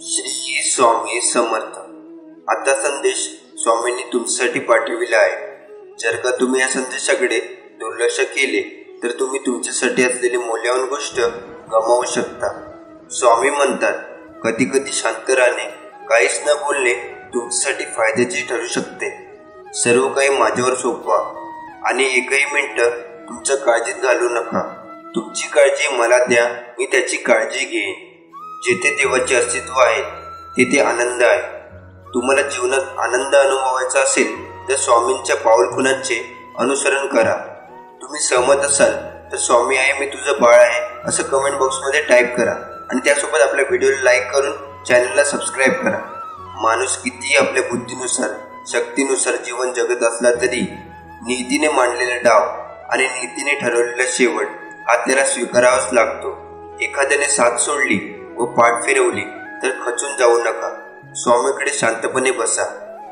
श्री स्वामी समर्थ। आता संदेश स्वामींनी तुमच्यासाठी पाठविला आहे। जर का तुम्ही या संदेशाकडे दुर्लक्ष केले तर तुम्ही तुमच्यासाठी असलेली मौल्यवान गोष्ट गमावू शकता। स्वामी म्हणतात, कधी कधी शांत राहणे, काहीच न बोलणे तुमच्यासाठी फायद्याचे ठरू शकते। सर्व काही माझ्यावर सोपवा आणि एकही मिनिट तुमच्या काळजीत घालू नका। तुमची काळजी मला द्या, मी त्याची काळजी घेईन। जेथे देवाचे अस्तित्व आहे तेथे आनंद आहे। तुम्हाला जीवनात आनंद अनुभवायचा असेल तर स्वामींच्या पाऊलखुणांचे अनुसरण करा। तुम्ही सहमत असाल तर स्वामी आहे मी तुझं बाळ आहे असं कमेंट बॉक्समध्ये टाईप करा आणि त्यासोबत आपल्या व्हिडिओला लाईक करून चॅनलला सबस्क्राईब करा। माणूस कितीही आपल्या बुद्धीनुसार शक्तीनुसार जीवन जगत असला तरी नीतीने मांडलेला डाव आणि नीतीने ठरवलेला शेवट हा त्याला स्वीकारावाच लागतो। एखाद्याने साथ सोडली व पाठ फिरवली तर खचून जाऊ नका। स्वामीकडे शांतपणे बसा।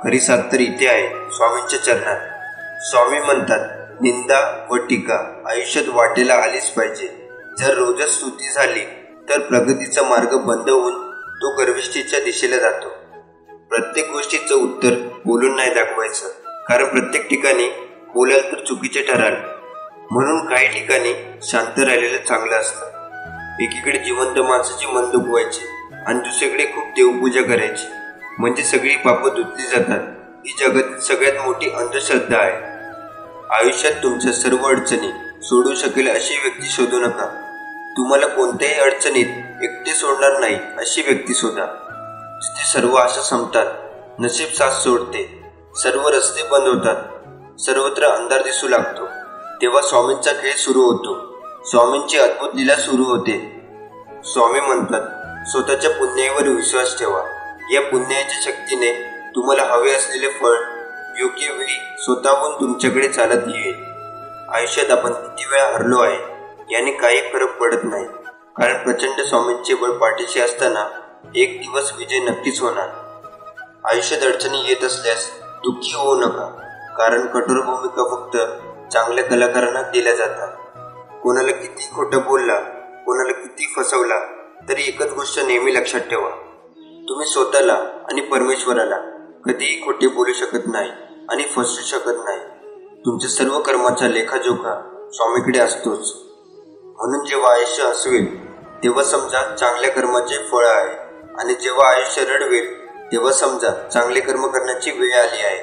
खरी साथ तर इथे आहे, स्वामींच्या चरणात। स्वामी म्हणतात, निंदा व टीका आयुष्यात वाटेला आलीच पाहिजे। जर रोजच स्तुती झाली तर प्रगतीचा मार्ग बंद होऊन तो गर्विष्ठीच्या दिशेला जातो। प्रत्येक गोष्टीचं उत्तर बोलून नाही दाखवायचं, कारण प्रत्येक ठिकाणी बोलाल तर चुकीचे ठराल। म्हणून काही ठिकाणी शांत राहिलेलं चांगलं असतं। एकीकडे जिवंत माणसाची मन दुखवायची आणि दुसरीकडे खूप देवपूजा करायची, म्हणजे सगळी पापं धुतली जातात। ही जगातील सगळ्यात मोठी अंधश्रद्धा आहे। आयुष्यात तुमच्या सर्व अडचणी सोडू शकेल अशी व्यक्ती शोधू नका। तुम्हाला कोणत्याही अडचणीत एकटे सोडणार नाही अशी व्यक्ती शोधा। जिथे सर्व आशा संपतात, नशीब साथ सोडते, सर्व रस्ते बंद होतात, सर्वत्र अंधार दिसू लागतो, तेव्हा स्वामींचा खेळ सुरू होतो। स्वामींची अद्भुत लीला सुरू होते। स्वामी म्हणतात, स्वतःच्या पुण्याईवर विश्वास ठेवा। या पुण्याच्या शक्तीने तुम्हाला हवे असलेले फळ योग्य वेळी स्वतःहून तुमच्याकडे चालत येईल। आयुष्यात आपण किती वेळा हरलो आहे याने काही फरक पडत नाही, कारण प्रचंड स्वामींचे बळ पाठीशी असताना एक दिवस विजय नक्कीच होणार। आयुष्यात अडचणी येत असल्यास दुःखी होऊ नका, कारण कठोर भूमिका फक्त चांगल्या कलाकारांना दिल्या जातात। कोणाला किती खोटं बोलला, कोणाला किती फसवला तरी एकच गोष्ट नेहमी लक्षात ठेवा, तुम्ही स्वतःला आणि परमेश्वराला कधीही खोटे बोलू शकत नाही आणि फसवू शकत नाही। तुमच्या सर्व कर्माचा लेखाजोखा स्वामीकडे असतोच। म्हणून जेव्हा आयुष्य हसवेल तेव्हा समजा चांगल्या कर्माचे फळ आहे, आणि जेव्हा आयुष्य रडवेल तेव्हा समजा चांगले कर्म करण्याची वेळ आली आहे।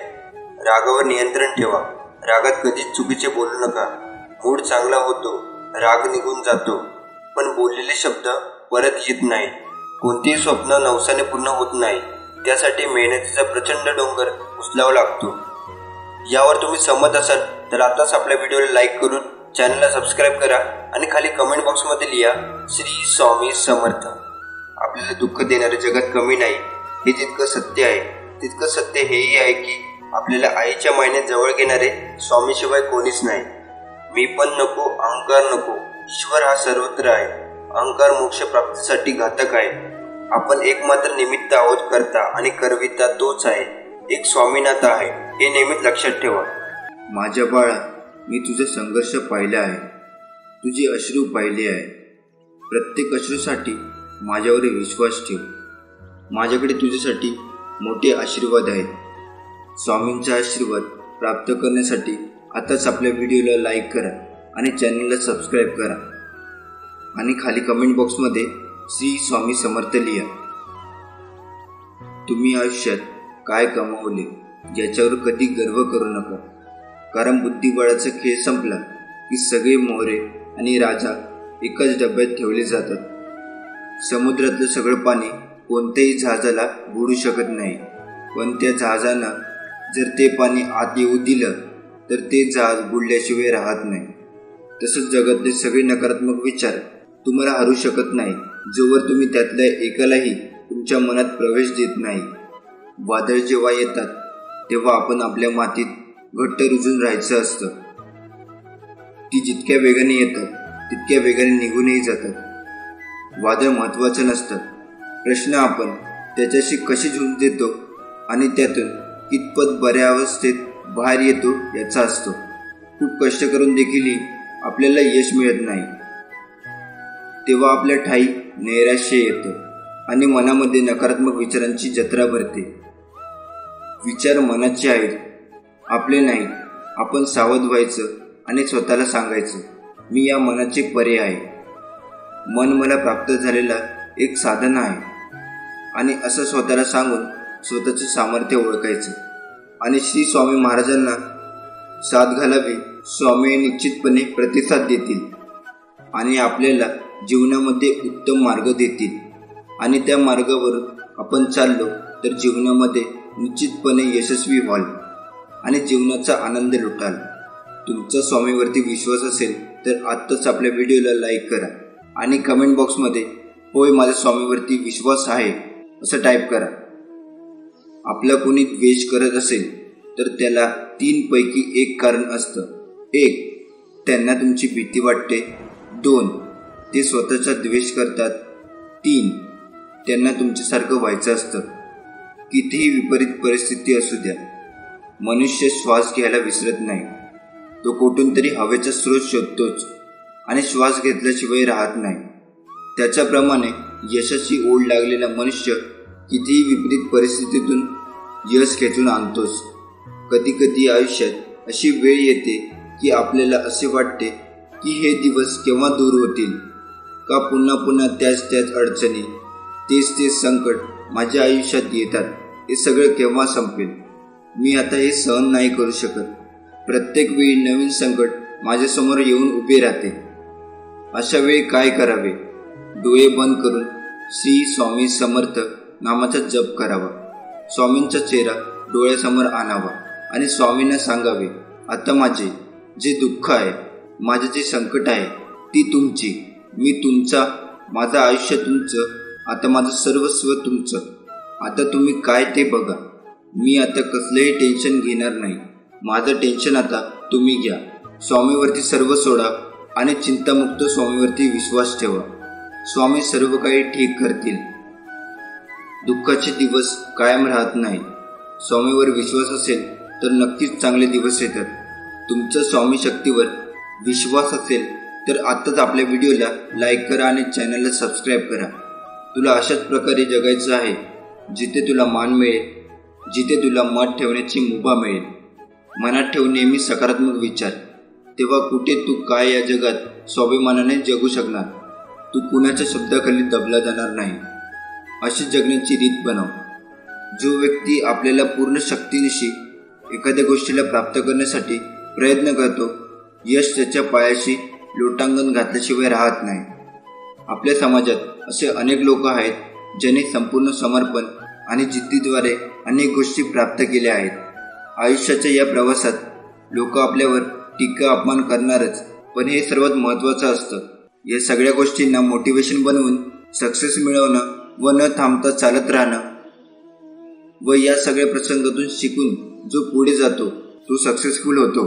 रागावर नियंत्रण ठेवा। रागात कधीच चुकीचे बोलू नका। मूड चांगला होतो, राग निघून जातो, पण बोललेले शब्द परत येत नाही। कोणतेही स्वप्न नवसाने पूर्ण होत नाही, त्यासाठी मेहनतीचा प्रचंड डोंगर उचलावा लागतो। यावर तुम्ही सहमत असाल तर आताच आपल्या व्हिडिओला लाईक करून चॅनलला सबस्क्राईब करा आणि खाली कमेंट बॉक्समध्ये लिहा, श्री स्वामी समर्थ। आपल्याला दुःख देणारे जगात कमी नाही, हे जितकं सत्य आहे तितकं सत्य हेही आहे की आपल्याला आईच्या मायेने जवळ घेणारे स्वामीशिवाय कोणीच नाही। मी पण नको, अहंकार नको, ईश्वर हा सर्वत्र आहे। अहंकार मोक्ष प्राप्तीसाठी घातक आहे। आपण एकमात्र निमित्त आहोत, करता आणि करविता तोच आहे। एक स्वामीनाथ आहे, हे नेहमीच लक्षात ठेवा। माझ्या बाळा, मी तुझा संघर्ष पाहिला आहे, तुझे अश्रू पाहिले आहे। प्रत्येक अश्रूसाठी माझ्यावर विश्वास ठेव। माझ्याकडे तुझ्यासाठी मोठे आशीर्वाद आहेत। स्वामींचा आशीर्वाद प्राप्त करण्यासाठी आताच आपल्या व्हिडिओला लाईक करा आणि चॅनलला सबस्क्राईब करा आणि खाली कमेंट बॉक्समध्ये श्री स्वामी समर्थ लिहा। तुम्ही आयुष्यात काय कमावले याच्यावर कधी गर्व करू नका, कारण बुद्धिबळाचा खेळ संपला की सगळे मोहरे आणि राजा एकाच डब्यात ठेवले जातात। समुद्रातलं सगळं पाणी कोणत्याही जहाजाला बुडू शकत नाही, पण त्या जहाजानं जर ते पाणी आत येऊ दिलं तर ते जहाज बुडल्याशिवाय राहत नाही। तसंच जगातले सगळे नकारात्मक विचार तुम्हाला हरू शकत नाही, जोवर तुम्ही त्यातल्या एकालाही तुमच्या मनात प्रवेश देत नाही। वादळ जेव्हा येतात तेव्हा आपण आपल्या मातीत घट्ट रुजून राहायचं असतं। ती जितक्या वेगाने येतात तितक्या वेगाने निघूनही जातात। वादळ महत्त्वाचं नसतं, प्रश्न आपण त्याच्याशी कशी झुंज देतो आणि त्यातून कितपत बऱ्या अवस्थेत बाहेर येतो याचा असतो। खूप कष्ट करून देखील आपल्याला यश मिळत नाही, तेव्हा आपल्या ठाई नैराश्य येतं आणि मनामध्ये नकारात्मक विचारांची जत्रा भरते. विचार मनाचे आहेत, आपले नाहीत. आपण सावध व्हायचं आणि स्वतःला सांगायचं, मी या मनाचे परे आहे. मन मला प्राप्त झालेला एक साधन आहे. आणि असं स्वतःला सांगून स्वतःचे सामर्थ्य ओळखायचं आणि श्री स्वामी महाराजांना साथ घालावी. स्वामी निश्चितपणे प्रतिसाद देतील आणि आपल्याला जीवनामध्ये उत्तम मार्ग देतील. आणि त्या मार्गावर आपण चाललो तर जीवनामध्ये निश्चितपणे यशस्वी व्हाल आणि जीवनाचा आनंद लुटाल. तुमचा स्वामीवरती विश्वास असेल तर आत्ताच आपल्या व्हिडिओला लाईक करा आणि कमेंट बॉक्समध्ये होय माझ्या स्वामीवरती विश्वास आहे असं टाईप करा. आपला कोणी द्वेष करत असेल तर त्याला 3 पैकी 1 कारण असतं. 1. त्यांना तुमची भीती वाटते. 2. ते स्वतःचा द्वेष करतात. 3. त्यांना तुमच्यासारखं व्हायचं असतं. कितीही विपरीत परिस्थिती असू द्या, मनुष्य श्वास घ्यायला विसरत नाही. तो कुठून तरी हवेचा स्रोत शोधतोच आणि श्वास घेतल्याशिवाय राहत नाही. त्याच्याप्रमाणे यशाची ओढ लागलेला मनुष्य कितीही विपरीत परिस्थितीतून यश खेचून आणतोच. कधी कधी आयुष्यात अशी वेळ येते की आपल्याला असे वाटते की हे दिवस केव्हा दूर होतील, का पुन्हा पुन्हा त्याच अडचणी, तेच संकट माझ्या आयुष्यात येतात. हे सगळं केव्हा संपेल? मी आता हे सहन नाही करू शकत. प्रत्येक वेळी नवीन संकट माझ्यासमोर येऊन उभे राहते. अशा वेळी काय करावे? डोळे बंद करून श्री स्वामी समर्थ नामाचा जप करावा. स्वामींचा चेहरा डोळ्यासमोर आणावा आणि स्वामींना सांगावे, आता माझे जे दुःख आहे, माझे जे संकट आहे ती तुमची, मी तुमचा, माझं आयुष्य तुमचं, आता माझं सर्वस्व तुमचं. आता तुम्ही काय ते बघा. मी आता कसलंही टेन्शन घेणार नाही. माझं टेन्शन आता तुम्ही घ्या. स्वामीवरती सर्व सोडा आणि चिंतामुक्त स्वामीवरती विश्वास ठेवा. स्वामी सर्व काही ठीक करतील. दुःखाचे दिवस कायम राहत नाही. स्वामीवर विश्वास असेल तर नक्कीच चांगले दिवस येतात. तुमचा स्वामी शक्तीवर विश्वास असेल तर आत्ताच आपल्या व्हिडिओला लाईक करा आणि चॅनलला सबस्क्राईब करा. तुला अशाच प्रकारे जगायचं आहे जिथे तुला मान मिळेल, जिथे तुला मत ठेवण्याची मुभा मिळेल. मनात ठेव नेहमी सकारात्मक विचार. तेव्हा कुठे तू काय या जगात स्वाभिमानाने जगू शकणार. तू कुणाच्या शब्दाखाली दबला जाणार नाही. अशी जगण्याची रीत बनव. जो व्यक्ती आपल्याला पूर्ण शक्तीनिशी एखाद्या गोष्टीला प्राप्त करण्यासाठी प्रयत्न करतो, यश त्याच्या पायाशी लोटांगण घातल्याशिवाय राहत नाही. आपल्या समाजात असे अनेक लोक आहेत ज्यांनी संपूर्ण समर्पण आणि जिद्दीद्वारे अनेक गोष्टी प्राप्त केल्या आहेत. आयुष्याच्या या प्रवासात लोक आपल्यावर टीका अपमान करणारच, पण हे सर्वात महत्त्वाचं असतं. या सगळ्या गोष्टींना मोटिवेशन बनवून सक्सेस मिळवणं व न थांबता चालत राहणं व या सगळ्या प्रसंगातून शिकून जो पुढे जातो तो सक्सेसफुल होतो.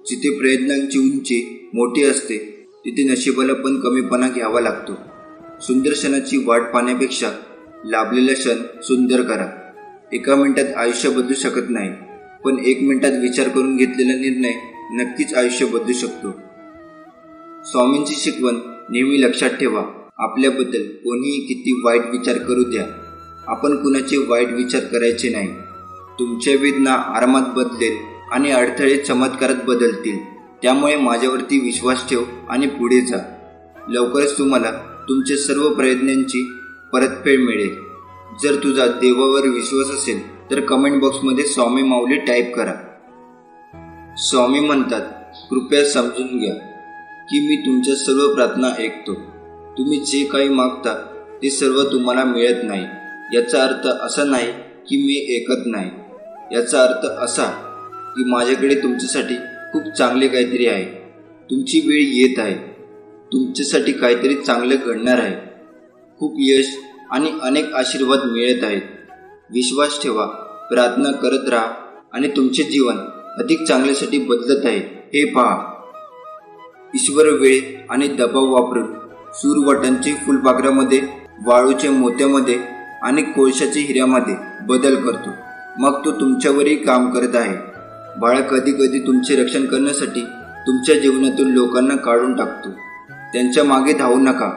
जिथे प्रयत्नांची उंची मोठी असते तिथे नशिबाला पण कमीपणा घ्यावा लागतो. सुंदर क्षणाची वाट पाहण्यापेक्षा लाभलेला क्षण सुंदर करा. 1 मिनिटात आयुष्य बदलू शकत नाही, पण 1 मिनिटात विचार करून घेतलेला निर्णय नक्कीच आयुष्य बदलू शकतो. स्वामींची शिकवण नेहमी लक्षात ठेवा. आपल्याबद्दल कोणीही किती वाईट विचार करू द्या, आपण कुणाचे वाईट विचार करायचे नाही. तुमच्या वेदना आरामात बदलेल आणि अडथळे चमत्कारात बदलतील. त्यामुळे माझ्यावरती विश्वास ठेव आणि पुढे जा. लवकरच तुम्हाला तुमच्या सर्व प्रयत्नांची परतफेड मिळेल. जर तुझा देवावर विश्वास असेल तर कमेंट बॉक्समध्ये स्वामी माऊली टाईप करा. स्वामी म्हणतात, कृपया समजून घ्या की मी तुमच्या सर्व प्रार्थना ऐकतो. तुम्ही जे काही मागता ते सर्व तुम्हाला मिळत नाही. याचा अर्थ असा नाही की मी ऐकत नाही. याचा अर्थ असा की माझ्याकडे तुमच्यासाठी खूप चांगले काहीतरी आहे. तुमची वेळ येत आहे. तुमच्यासाठी काहीतरी चांगलं घडणार आहे. खूप यश आणि अनेक आशीर्वाद मिळत आहेत. विश्वास ठेवा, प्रार्थना करत राहा आणि तुमचे जीवन अधिक चांगल्यासाठी बदलत आहे हे पहा. ईश्वर वेळ आणि दबाव वापरून सूरवटांचे फुलपाखरामध्ये, वाळूच्या मोत्यामध्ये आणि कोळशाच्या हिऱ्यामध्ये बदल करतो. मग तो तुमच्यावरही काम करत आहे. बाळ कधी कधी तुमचे रक्षण करण्यासाठी तुमच्या जीवनातून लोकांना काढून टाकतो. त्यांच्या मागे धावू नका.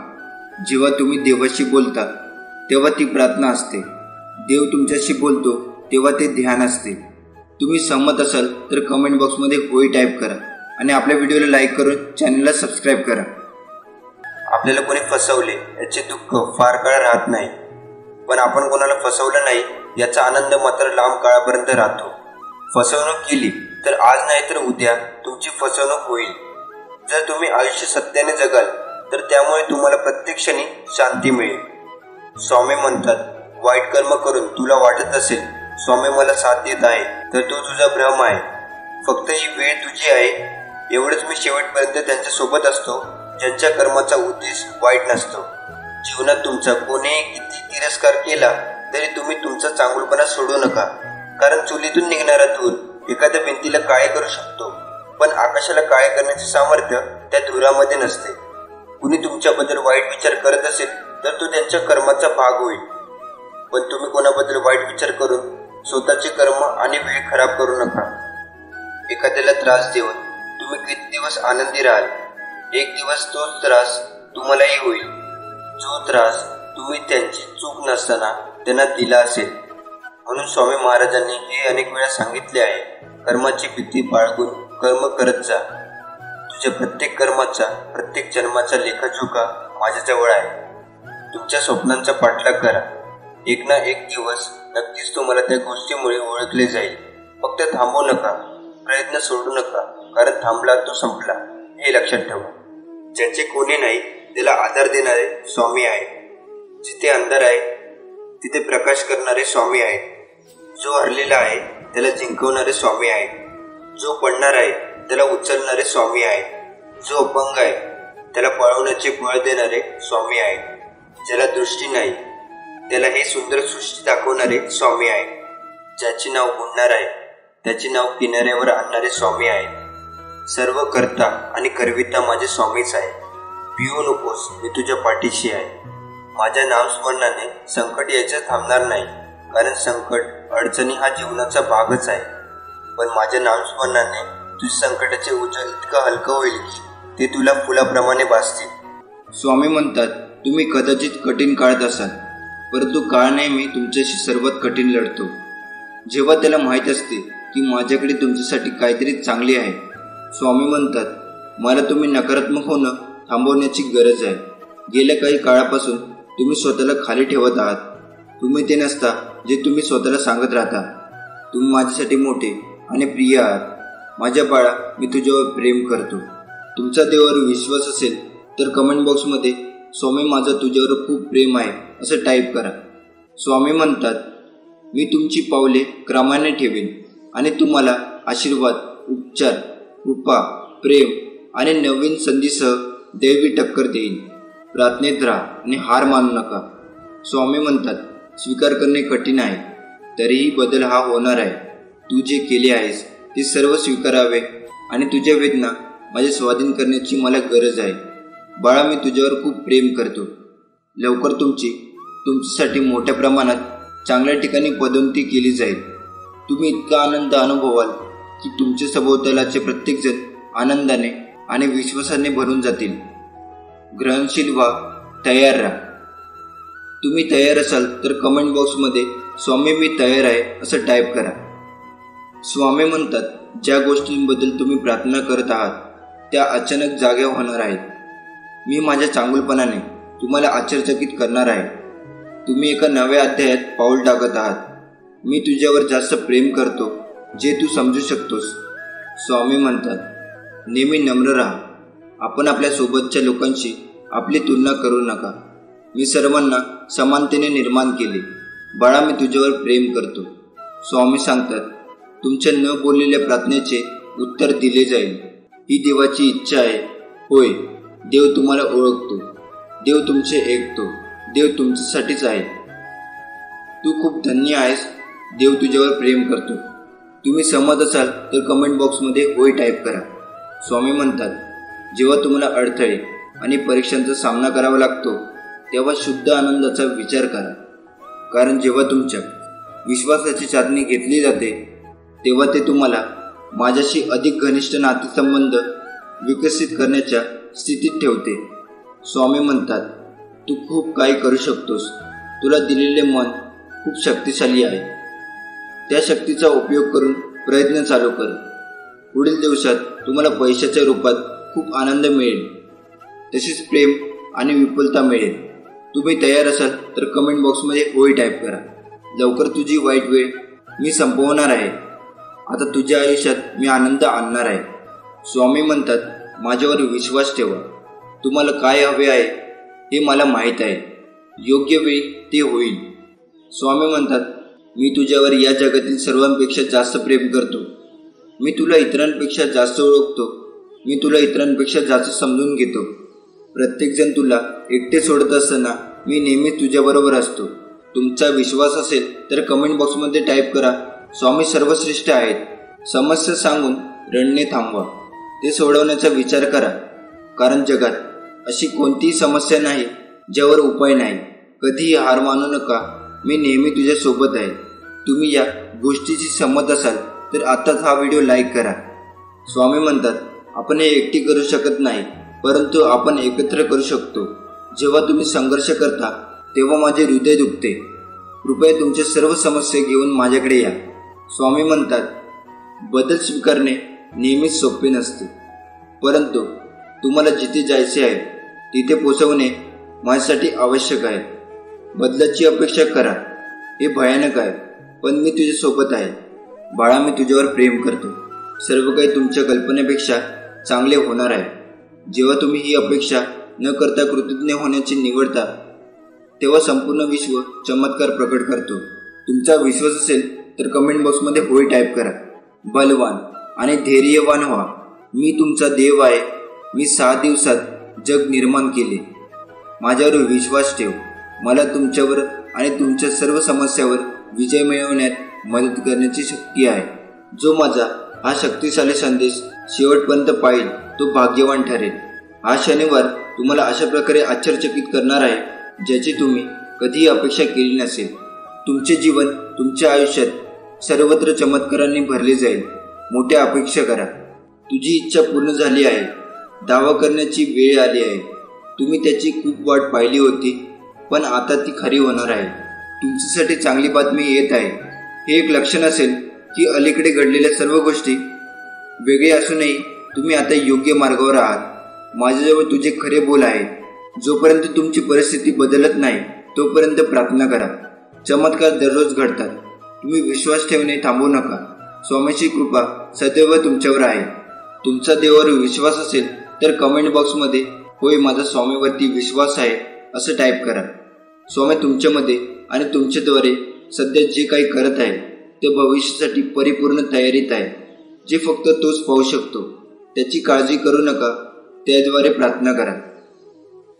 जेव्हा तुम्ही देवाशी बोलता तेव्हा ती प्रार्थना असते. देव तुमच्याशी बोलतो तेव्हा ते ध्यान असते. तुम्ही सहमत असाल तर कमेंट बॉक्समध्ये होय टाईप करा आणि आपल्या व्हिडिओला लाईक करून चॅनलला सबस्क्राईब करा. आपल्याला कोणी फसवले याचे दुःख फार काळ राहत नाही, पण आपण कोणाला फसवलं नाही याचा आनंद मात्र लांब काळापर्यंत राहतो. फसवणूक केली तर आज नाही तर उद्या तुमची फसवणूक होईल. जर तुम्ही आयुष्य सत्याने जगाल तर त्यामुळे तुम्हाला प्रत्येक क्षणी शांती मिळेल. स्वामी म्हणतात, वाईट कर्म करून तुला वाटत असेल स्वामी मला साथ देत आहे तर तो तुझा भ्रम आहे. फक्त ही वेळ तुझी आहे. एवढंच मी शेवटपर्यंत त्यांच्या सोबत असतो ज्यांच्या कर्माचा उद्देश वाईट नसतो. जीवनात तुमचा कोणीही किती तिरस्कार केला तरी तुम्ही तुमचा चांगुलपणा सोडू नका. कारण चुलीतून निघणारा धूर एखाद्या भिंतीला काळे करू शकतो, पण आकाशाला काळे करण्याचे सामर्थ्य त्या धुरामध्ये नसते. कुणी तुमच्याबद्दल वाईट विचार करत असेल तर तो त्यांच्या कर्माचा भाग होईल, पण तुम्ही कोणाबद्दल वाईट विचार करून स्वतःचे कर्म आणि वेळ खराब करू नका. एखाद्याला त्रास देऊन तुम्ही किती दिवस आनंदी राहाल? एक दिवस तोच त्रास तुम्हालाही होईल, जो त्रास तुम्ही त्यांची चूक नसताना त्यांना दिला असेल. म्हणून स्वामी महाराजांनी हे अनेक वेळा सांगितले आहे, कर्माची भीती बाळगून कर्म करत जा. तुझ्या प्रत्येक कर्माचा प्रत्येक जन्माचा लेखाजोखा माझ्याजवळ आहे. तुमच्या स्वप्नांचा पाठलाग करा. एक ना एक दिवस नक्कीच तुम्हाला त्या गोष्टीमुळे ओळखले जाईल. फक्त थांबू नका, प्रयत्न सोडू नका, कारण थांबला तो संपला हे लक्षात ठेवा. ज्याचे कोणी नाही त्याला आधार देणारे स्वामी आहे. जिथे अंधार आहे तिथे प्रकाश करणारे स्वामी आहेत. जो हरलेला आहे त्याला जिंकवणारे स्वामी आहेत. जो पडणार आहे त्याला उचलणारे स्वामी आहेत. जो अपंग आहे त्याला पळवण्याचे बळ देणारे स्वामी आहेत. ज्याला दृष्टी नाही त्याला हे सुंदर सृष्टी दाखवणारे स्वामी आहेत. ज्याचे नाव बुडणार आहे त्याचे नाव किनाऱ्यावर आणणारे स्वामी आहेत. सर्व करता आणि करविता माझे स्वामीच आहे. भिवू नकोस, मी तुझ्या पाठीशी आहे. माझ्या नामस्मरणाने संकट यायचं थांबणार नाही, कारण संकट अडचणी हा जीवनाचा भागच आहे. पण माझ्या नामस्मरणाने तुझ्या संकटाचे ओझं इतकं हलकं होईल की ते तुला फुलाप्रमाणे भासतील. स्वामी म्हणतात, तुम्ही कदाचित कठीण काळात असाल, परंतु काळ नेहमी तुमच्याशी सर्वात कठीण लढतो. जेव्हा त्याला माहीत असते की माझ्याकडे तुमच्यासाठी काहीतरी चांगले आहे. स्वामी म्हणतात, मला तुम्ही नकारात्मक होणं थांबवण्याची गरज आहे. गेल्या काही काळापासून तुम्ही स्वतःला खाली ठेवत आहात. तुम्ही ते नसता जे तुम्ही स्वतःला सांगत राहता. तुम्ही माझ्यासाठी मोठे आणि प्रिय आहात. माझ्या बाळा, मी तुझ्यावर प्रेम करतो. तुमचा देवावर विश्वास असेल तर कमेंट बॉक्समध्ये स्वामी माझा तुझ्यावर खूप प्रेम आहे असं टाईप करा. स्वामी म्हणतात, मी तुमची पावले क्रमाने ठेवेन आणि तुम्हाला आशीर्वाद, उपचार, कृपा, प्रेम आणि नवीन संधीसह दैवी टक्कर देईन. प्रार्थनेत राहा आणि हार मानू नका. स्वामी म्हणतात, स्वीकार करणे कठीण आहे, तरीही बदल हा होणार आहे. तू जे केले आहेस ते सर्व स्वीकारावे आणि तुझ्या वेदना माझे स्वाधीन करण्याची मला गरज आहे. बाळा, मी तुझ्यावर खूप प्रेम करतो. लवकर तुमच्यासाठी मोठ्या प्रमाणात चांगल्या ठिकाणी पदोन्नती केली जाईल. तुम्ही इतका आनंद अनुभवाल की तुमच्या सभोवतालाचे प्रत्येकजण आनंदाने आणि विश्वासाने भरून जातील. ग्रहणशील व्हा, तयार राहा. तुम्ही तयार असाल तर कमेंट बॉक्समध्ये स्वामी मी तयार आहे असं टाईप करा. स्वामी म्हणतात, ज्या गोष्टींबद्दल तुम्ही प्रार्थना करत आहात त्या अचानक जाग्या होणार आहेत. मी माझ्या चांगुलपणाने तुम्हाला आश्चर्यचकित करणार आहे. तुम्ही एका नव्या अध्यायात पाऊल टाकत आहात. मी तुझ्यावर जास्त प्रेम करतो जे तू समजू शकतोस. स्वामी म्हणतात, नेहमी नम्र राहा. आपण आपल्या सोबतच्या लोकांशी आपली तुलना करू नका. मी सर्वांना समानतेने निर्माण केले. बाळा, मी तुझ्यावर प्रेम करतो. स्वामी सांगतात, तुमच्या न बोललेल्या प्रार्थनेचे उत्तर दिले जाईल. ही देवाची इच्छा आहे. होय, देव तुम्हाला ओळखतो. देव तुमचे ऐकतो. देव तुमच्यासाठीच आहे. तू खूप धन्य आहेस. देव तुझ्यावर प्रेम करतो. तुम्ही सहमत असाल तर कमेंट बॉक्समध्ये होय टाईप करा. स्वामी म्हणतात, जेव्हा तुम्हाला अडथळे आणि परीक्षांचा सामना करावा लागतो तेव्हा शुद्ध आनंदाचा विचार करा. कारण जेव्हा तुमच्या विश्वासाची चाचणी घेतली जाते तेव्हा ते तुम्हाला माझ्याशी अधिक घनिष्ठ नातेसंबंध विकसित करण्याच्या स्थितीत ठेवते. स्वामी म्हणतात, तू खूप काही करू शकतोस. तुला दिलेले मन खूप शक्तिशाली आहे. त्या शक्तीचा उपयोग करून प्रयत्न चालू कर. पुढील दिवसात तुम्हाला पैशाच्या रूपात खूप आनंद मिळेल, तसेच प्रेम आणि विपुलता मिळेल. तुम्ही तयार असाल तर कमेंट बॉक्समध्ये होय टाईप करा. लवकर तुझी वाईट वेळ मी संपवणार आहे. आता तुझ्या आयुष्यात मी आनंद आणणार आहे. स्वामी म्हणतात, माझ्यावर विश्वास ठेवा. तुम्हाला काय हवे आहे हे मला माहीत आहे. योग्य वेळी ते होईल. स्वामी म्हणतात, मी तुझ्यावर या जगातील सर्वांपेक्षा जास्त प्रेम करतो. मी तुला इतरांपेक्षा जास्त ओळखतो. मी तुला इतरांपेक्षा जास्त समजून घेतो. प्रत्येकजण तुला एकटे सोडत असताना मी नेहमीच तुझ्याबरोबर असतो. तुमचा विश्वास असेल तर कमेंट बॉक्समध्ये टाईप करा, स्वामी सर्वश्रेष्ठ आहेत. समस्या सांगून रडणे थांबवा. ते सोडवण्याचा विचार करा, कारण जगात अशी कोणतीही समस्या नाही ज्यावर उपाय नाही. कधीही हार मानू नका. मी नेहमी तुझ्या सोबत आहे. तुम्ही या गोष्टीशी सहमत असाल तर आताच हा व्हिडिओ लाईक करा. स्वामी म्हणतात, आपण हे एकटी करू शकत नाही, परंतु आपण एकत्र करू शकतो. जेव्हा तुम्ही संघर्ष करता तेव्हा माझे हृदय दुखते. कृपया तुमच्या सर्व समस्या घेऊन माझ्याकडे या. स्वामी म्हणतात, बदल स्वीकारणे नेहमीच सोपे नसते, परंतु तुम्हाला जिथे जायचे आहे तिथे पोहोचवणे माझ्यासाठी आवश्यक आहे. बदलाची अपेक्षा करा, हे भयानक आहे, पण मी तुझ्यासोबत आहे. बाळा, मी तुझ्यावर प्रेम करतो. सर्व काही तुमच्या कल्पनेपेक्षा चांगले होणार आहे. जेव्हा तुम्ही ही अपेक्षा न करता कृतज्ञ होण्याची निवडता तेव्हा संपूर्ण विश्व चमत्कार प्रकट करतो. तुमचा विश्वास असेल तर कमेंट बॉक्समध्ये होय टाईप करा. बलवान आणि धैर्यवान व्हा. मी तुमचा देव आहे. मी 6 दिवसात जग निर्माण केले. माझ्यावर विश्वास ठेव. मला तुमच्यावर आणि तुमच्या सर्व समस्यावर विजय मिळवण्यात मदत करण्याची शक्ती आहे. जो माझा हा शक्तिशाली संदेश शेवटपर्यंत पाहिल तो भाग्यवान ठरेल. हा शनिवार तुम्हाला अशा प्रकारे आश्चर्यचकित करणार आहे ज्याची तुम्ही कधीही अपेक्षा केली नसेल. तुमचे जीवन तुमच्या आयुष्यात सर्वत्र चमत्कारांनी भरले जाईल. मोठ्या अपेक्षा करा. तुझी इच्छा पूर्ण झाली आहे. दावा करण्याची वेळ आली आहे. तुम्ही त्याची खूप वाट पाहिली होती, पण आता ती खरी होणार आहे. तुमच्यासाठी चांगली बातमी येत आहे. हे एक लक्षण असेल की अलीकडे घडलेल्या सर्व गोष्टी वेगळे असूनही तुम्ही आता योग्य मार्गावर आहात. माझ्याजवळ तुझे खरे बोल आहे. जोपर्यंत तुमची परिस्थिती बदलत नाही तोपर्यंत प्रार्थना करा. चमत्कार दररोज घडतात. तुम्ही विश्वास ठेवणे थांबवू नका. स्वामीची कृपा सदैव तुमच्यावर आहे. तुमचा देवावर विश्वास असेल तर कमेंट बॉक्समध्ये होय, माझा स्वामीवरती विश्वास आहे असं टाईप करा. स्वामी तुमच्यामध्ये आणि तुमच्याद्वारे सध्या जे काही करत आहे ते भविष्यासाठी परिपूर्ण तयारीत आहे, जे फक्त तोच पाहू शकतो. त्याची काळजी करू नका. त्याद्वारे प्रार्थना करा.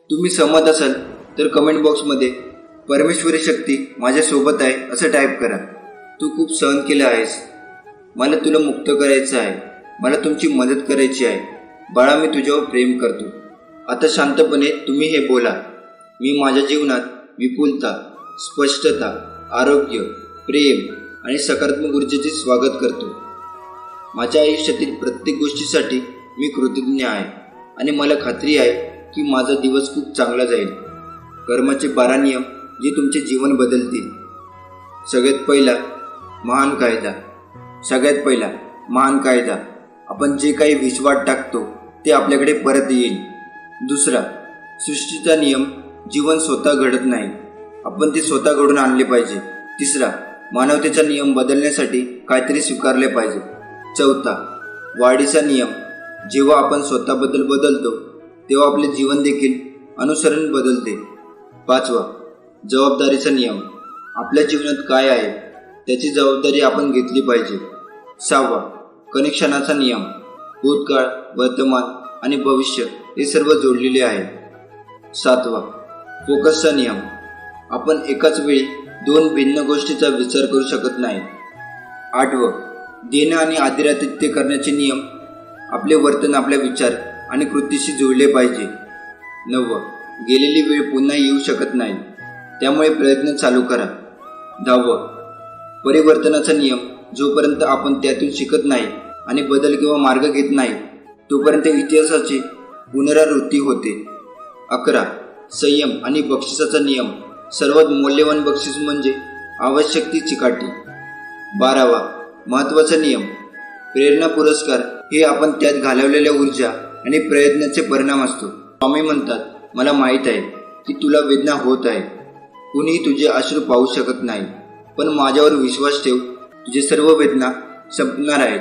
तुम्ही सहमत असाल तर कमेंट बॉक्समध्ये परमेश्वरी शक्ती माझ्यासोबत आहे असं टाईप करा. तू खूप सहन केलं आहेस. मला तुला मुक्त करायचं आहे. मला तुमची मदत करायची आहे. बाळा, मी तुझ्यावर प्रेम करतो. आता शांतपणे तुम्ही हे बोला. मी माझ्या जीवनात विपुलता, स्पष्टता, आरोग्य, प्रेम आणि सकारात्मक ऊर्जेचे स्वागत करतो. माझ्या आयुष्यातील प्रत्येक गोष्टीसाठी मी कृतज्ञ आहे आणि मला खात्री आहे की माझा दिवस खूप चांगला जाईल. कर्माचे 12 नियम जे तुमचे जीवन बदलतील. सगळ्यात पहिला महान कायदा. आपण जे काही विश्वात टाकतो ते आपल्याकडे परत येईल. दुसरा, सृष्टीचा नियम. जीवन स्वतः घडत नाही, आपण ते स्वतः घडून आणले पाहिजे. तिसरा, मानवतेचा नियम बदलण्यासाठी काहीतरी स्वीकारले पाहिजे. चौथा, वाढीचा नियम. जेव्हा आपण स्वतःबद्दल बदलतो तेव्हा आपले जीवन देखील अनुसरण बदलते. पाचवा, जबाबदारीचा नियम. आपल्या जीवनात काय आहे त्याची जबाबदारी आपण घेतली पाहिजे. सहावा, कनेक्शनाचा नियम. भूतकाळ, वर्तमान आणि भविष्य हे सर्व जोडलेले आहे. सातवा, फोकसचा नियम. आपण एकाच वेळी 2 भिन्न गोष्टीचा विचार करू शकत नाही. आठवं, देणं आणि आदरातिथ्य करण्याचे नियम. आपले वर्तन आपल्या विचार आणि कृतीशी जोडले पाहिजे. 9, गेलेली वेळ पुन्हा येऊ शकत नाही, त्यामुळे प्रयत्न चालू करा. 10, परिवर्तनाचा नियम. जोपर्यंत आपण त्यातून शिकत नाही आणि बदल किंवा मार्ग घेत नाही तोपर्यंत इतिहासाची पुनरावृत्ती होते. 11, संयम आणि बक्षिसाचा नियम. सर्वात मौल्यवान बक्षीस म्हणजे आवश्यक ती चिकाटी. 12वा महत्त्वाचा नियम. प्रेरणा पुरस्कार हे आपण त्यात घालवलेल्या ऊर्जा आणि प्रयत्नाचे परिणाम असतो. स्वामी म्हणतात, मला माहीत आहे की तुला वेदना होत आहे. कुणीही तुझे अश्रू पाहू शकत नाही, पण माझ्यावर विश्वास ठेव. तुझे सर्व वेदना संपणार आहेत.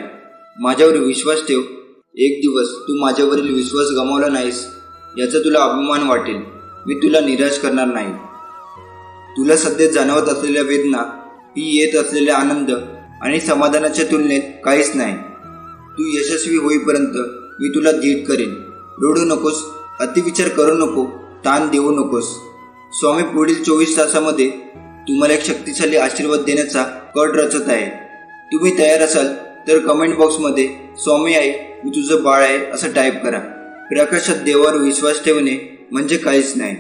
माझ्यावर विश्वास ठेव. एक दिवस तू माझ्यावरील विश्वास गमावला नाहीस याचा तुला अभिमान वाटेल. मी तुला निराश करणार नाही. तुला सध्या जाणवत असलेल्या वेदना ही येत असलेला आनंद आणि समाधानाच्या तुलनेत काहीच नाही. तू यशस्वी होईपर्यंत मी तुला धीट करेन. रडू नकोस, अतिविचार करू नको, ताण देऊ नकोस. स्वामी पुढील 24 तासामध्ये तुम्हाला एक शक्तिशाली आशीर्वाद देण्याचा कट रचत आहे. तुम्ही तयार असाल तर कमेंट बॉक्समध्ये स्वामी आहे, मी तुझं बाळ आहे असं टाईप करा. प्रकाशात देवावर विश्वास ठेवणे म्हणजे काहीच नाही,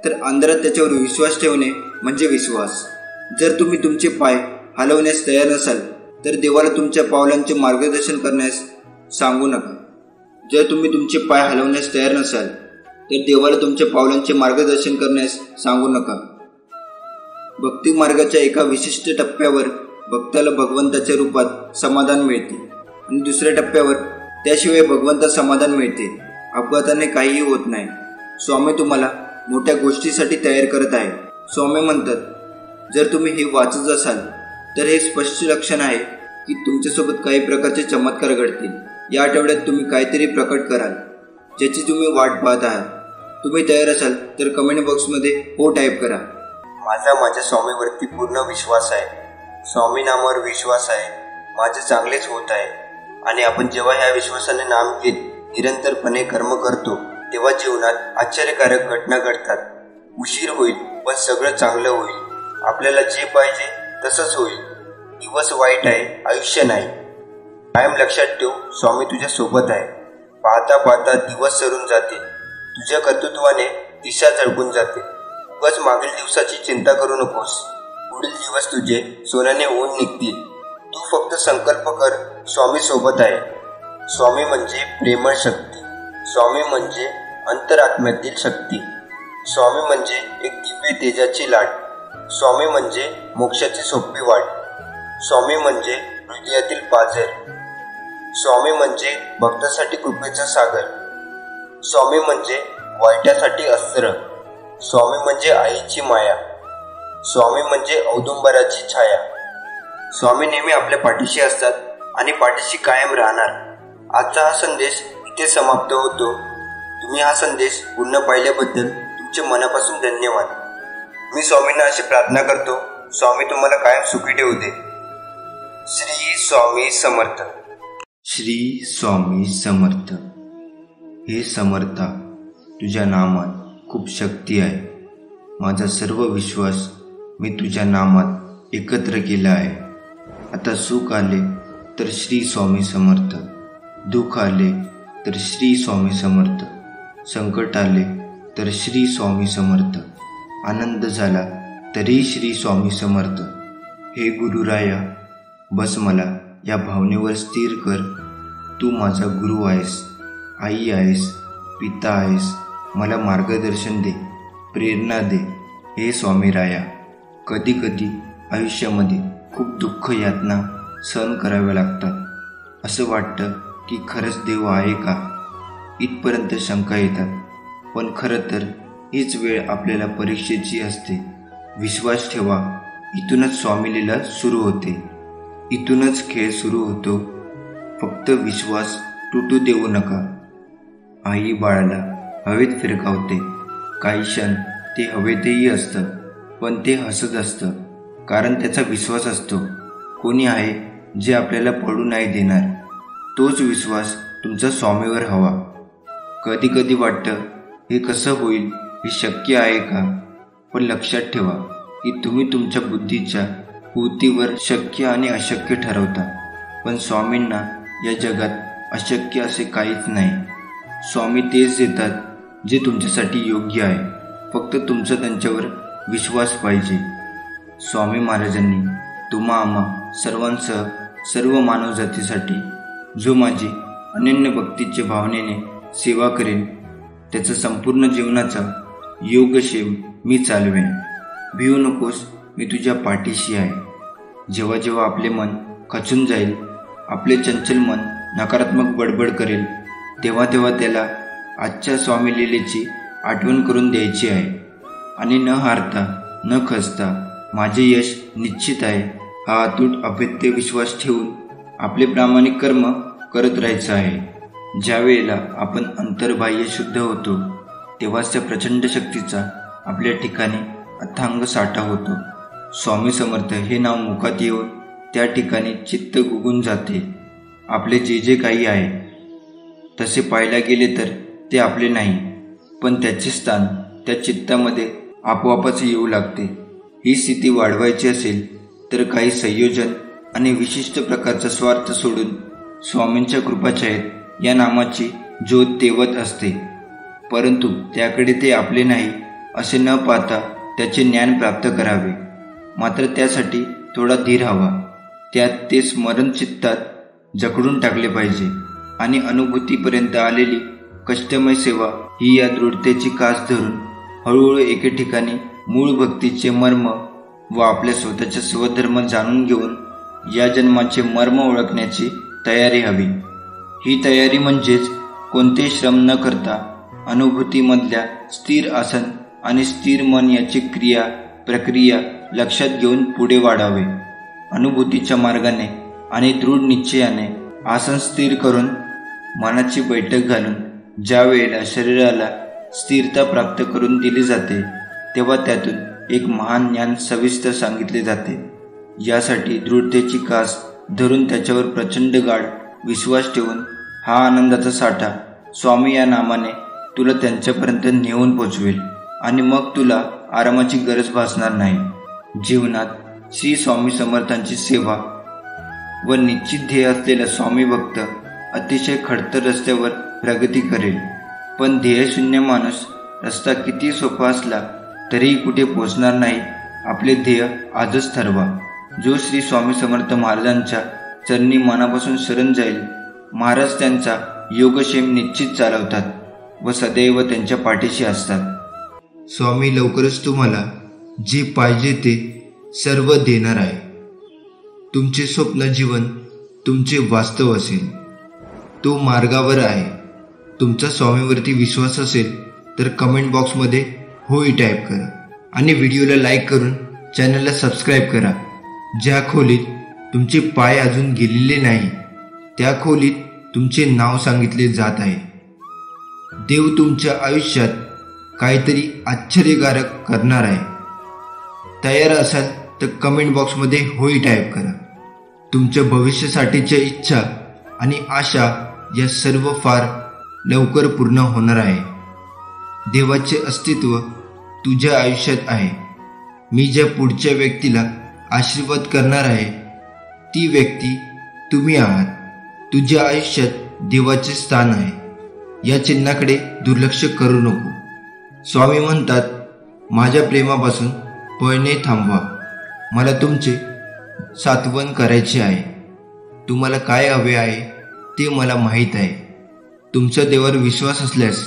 तर अंधारात त्याच्यावर विश्वास ठेवणे म्हणजे विश्वास. जर तुम्ही तुमचे पाय हलवण्यास तयार नसाल तर देवाला तुमच्या पावलांचे मार्गदर्शन करण्यास सांगू नका. जर तुम्ही तुमचे पाय हलवण्यास तयार नसाल तर देवाला तुमच्या पावलांचे मार्गदर्शन करण्यास सांगू नका. भक्ती मार्गाच्या एका विशिष्ट टप्प्यावर भक्ताला भगवंताच्या रूपात समाधान मिळते आणि दुसऱ्या टप्प्यावर त्याशिवाय भगवंतात समाधान मिळते. अपघाताने काहीही होत नाही. स्वामी तुम्हाला मोठ्या गोष्टीसाठी तयार करत आहे. स्वामी म्हणतात, जर तुम्ही हे वाचत असाल तर हे स्पष्ट लक्षण आहे की तुमच्यासोबत काही प्रकारचे चमत्कार घडतील. या आठवड्यात तुम्ही काहीतरी प्रकट कराल ज्याची तुम्ही वाट पाहत आहात. तुम्ही तयार असाल तर कमेंट बॉक्समध्ये हो टाईप करा. माझ्या स्वामीवरती पूर्ण विश्वास आहे. स्वामी नामावर विश्वास आहे. माझे चांगलेच होत आहे. आणि आपण जेव्हा ह्या विश्वासाने नाम घेत निरंतरपणे कर्म करतो तेव्हा जीवनात आश्चर्यकारक घटना घडतात. उशीर होईल पण सगळं चांगलं होईल. आपल्याला जे पाहिजे तसंच होईल. दिवस वाईट आहे, आयुष्य नाही. कायम लक्षात ठेव, स्वामी तुझ्या सोबत आहे. पाहता पाहता दिवस सरून जातील. तुझ्या कर्तृत्वाने दिशा झळकून जाते. उगाच मागील दिवसाची चिंता करू नकोस. पुढील दिवस तुझे सोन्याने होऊन निघतील. तू फक्त संकल्प कर, स्वामी सोबत आहे. स्वामी म्हणजे प्रेमळ शक्ती. स्वामी म्हणजे अंतरात्म्यातील शक्ती. स्वामी म्हणजे एक दिव्य तेजाची लाट. स्वामी म्हणजे मोक्षाची सोपी वाट. स्वामी म्हणजे हृदयातील पाझर. स्वामी म्हणजे भक्तासाठी कृपेचा सागर. स्वामी म्हणजे वाईटासाठी अस्त्र. स्वामी म्हणजे आईची माया. स्वामी म्हणजे औदुंबराची छाया. स्वामी नेहमी आपल्या पाठीशी असतात आणि पाठीशी कायम राहणार. आजचा हा संदेश इथे समाप्त होतो. तुम्ही हा संदेश पूर्ण पाहिल्याबद्दल तुमचे मनापासून धन्यवाद. मी स्वामींना अशी प्रार्थना करतो, स्वामी तुम्हाला कायम सुखी ठेवू दे. श्री स्वामी समर्थ. श्री स्वामी समर्थ. हे समर्था, तुझ्या नामात खूप शक्ती आहे. माझा सर्व विश्वास मी तुझ्या नामात एकत्र केला आहे. आता सुख आले तर श्री स्वामी समर्थ, दुःख आले तर श्री स्वामी समर्थ, संकट आले तर श्री स्वामी समर्थ, आनंद झाला तरी श्री स्वामी समर्थ. हे गुरुराया, बस मला या भावनेवर स्थिर कर. तू माझा गुरु आहेस, आई आहेस, पिता आहेस. मला मार्गदर्शन दे, प्रेरणा दे. हे स्वामी राया, कधी कधी आयुष्यामध्ये खूप दुःख यातना सहन कराव्या लागतात. असं वाटतं की खरंच देव आहे का, इथपर्यंत शंका येतात. पण खरं तर हीच वेळ आपल्याला परीक्षेची असते. विश्वास ठेवा, इथूनच स्वामी लीला सुरू होते. इथूनच खेळ सुरू होतो. फक्त विश्वास तुटू देऊ नका. आई बाळाला हवेत फिरकावते. काही क्षण ते हवेतही असतं, पण ते हसत असतं, कारण त्याचा विश्वास असतो कोणी आहे जे आपल्याला पडू नाही देणार. तोच विश्वास तुमचा स्वामीवर हवा. कधी कधी वाटतं हे कसं होईल, हे शक्य आहे का? पण लक्षात ठेवा की तुम्ही तुमच्या बुद्धीच्या पूर्तीवर शक्य आणि अशक्य ठरवता. पण स्वामींना या जगात अशक्य असे काहीच नाही. स्वामी तेच देतात जे तुमच्यासाठी योग्य आहे. फक्त तुमचा त्यांच्यावर विश्वास पाहिजे. स्वामी महाराजांनी तुम्हा आम्हा सर्वांसह सर्व मानवजातीसाठी जो माझी अनन्य भक्तीच्या भावनेने सेवा करेन त्याचा संपूर्ण जीवनाचा योगक्षेम मी चालवेन. भिवू नकोस, मी तुझ्या पाठीशी आहे. जेव्हा जेव्हा आपले मन खचून जाईल, आपले चंचल मन नकारात्मक बडबड करेल, तेव्हा तेव्हा त्याला आजच्या स्वामी लीलेची आठवण करून द्यायची आहे. आणि न हारता न खचता माझे यश निश्चित आहे हा अतूट अभेद्य विश्वास ठेवून आपले प्रामाणिक कर्म करत राहायचं आहे. ज्या वेळेला आपण अंतर्बाह्य शुद्ध होतो, तेव्हाच त्या प्रचंड शक्तीचा आपल्या ठिकाणी अथांग साठा होतो. स्वामी समर्थ हे नाव मुखात येऊन त्या ठिकाणी चित्त गुगून जाते. आपले जे जे काही आहे तसे पाहायला गेले तर ते आपले नाही, पण त्याचे स्थान त्या चित्तामध्ये आपोआपच येऊ लागते. ही स्थिती वाढवायची असेल तर काही संयोजन आणि विशिष्ट प्रकारचा स्वार्थ सोडून स्वामींच्या कृपाछायेत या नामाची ज्योत तेवत असते. परंतु त्याकडे ते आपले नाही असे न पाहता त्याचे ज्ञान प्राप्त करावे. मात्र त्यासाठी थोडा धीर हवा. त्यात ते स्मरण चित्तात जकडून टाकले पाहिजे. आणि अनुभूतीपर्यंत आलेली कष्टमय सेवा ही या दृढतेची कास धरून हळूहळू एके ठिकाणी मूळ भक्तीचे मर्म व आपल्या स्वतःचा स्वधर्म जाणून घेऊन या जन्माचे मर्म ओळखण्याची तयारी हवी. ही तयारी म्हणजेच कोणते श्रम न करता अनुभूतीमधल्या स्थिर आसन आणि स्थिर मन याची क्रिया प्रक्रिया लक्षात घेऊन पुढे वाढावे. अनुभूतीच्या मार्गाने आणि दृढ निश्चयाने आसन स्थिर करून मनाची बैठक घालून ज्या वेळेला शरीराला स्थिरता प्राप्त करून दिली जाते, तेव्हा त्यातून एक महान ज्ञान सविस्तर सांगितले जाते. यासाठी दृढतेची कास धरून त्याच्यावर प्रचंड गाढ विश्वास ठेवून हा आनंदाचा साठा स्वामी या नामाने तुला त्यांच्यापर्यंत नेऊन पोचवेल आणि मग तुला आरामाची गरज भासणार नाही. जीवनात श्री स्वामी समर्थांची सेवा व निश्चित ध्येय असलेला स्वामी भक्त अतिशय खडतर रस्त्यावर प्रगती करेल. पण ध्येयशून्य माणूस रस्ता किती सोपा असला तरीही कुठे पोचणार नाही. आपले ध्येय आजच ठरवा. जो श्री स्वामी समर्थ महाराजांच्या चरणी मनापासून शरण जाईल, महाराज त्यांचा योगक्षेम निश्चित चालवतात व सदैव त्यांच्या पाठीशी असतात. स्वामी लवकरच तुम्हाला जे पाहिजे ते सर्व देणार आहे. तुमचे स्वप्न जीवन तुमचे वास्तव असेल. तो मार्गावर आहे. तुमचा स्वामीवरती विश्वास असेल तर कमेंट बॉक्समध्ये होय टाईप करा आणि व्हिडिओला लाईक करून चॅनलला सबस्क्राईब करा. ज्या खोलीत तुमचे पाय अजून गेलेले नाही, त्या खोलीत तुमचे नाव सांगितले जात आहे. देव तुमच्या आयुष्यात काहीतरी आश्चर्यकारक करणार आहे. तयार असाल तर कमेंट बॉक्समध्ये होय टाईप करा. तुमच्या भविष्यासाठीच्या इच्छा आणि आशा या सर्व फार लवकर पूर्ण होणार आहे. देवाचे अस्तित्व तुझ्या आयुष्यात आहे. मी ज्या पुढच्या व्यक्तीला आशीर्वाद करणार आहे ती व्यक्ती तुम्ही आहात. तुझ्या आयुष्यात देवाचे स्थान आहे. या चिन्हाकडे दुर्लक्ष करू नको. स्वामी म्हणतात, माझ्या प्रेमापासून पळणे थांबवा. मला तुमचे सात्वन करायचे आहे. तुम्हाला काय हवे आहे ते मला माहीत आहे. तुमच्या देवावर विश्वास असल्यास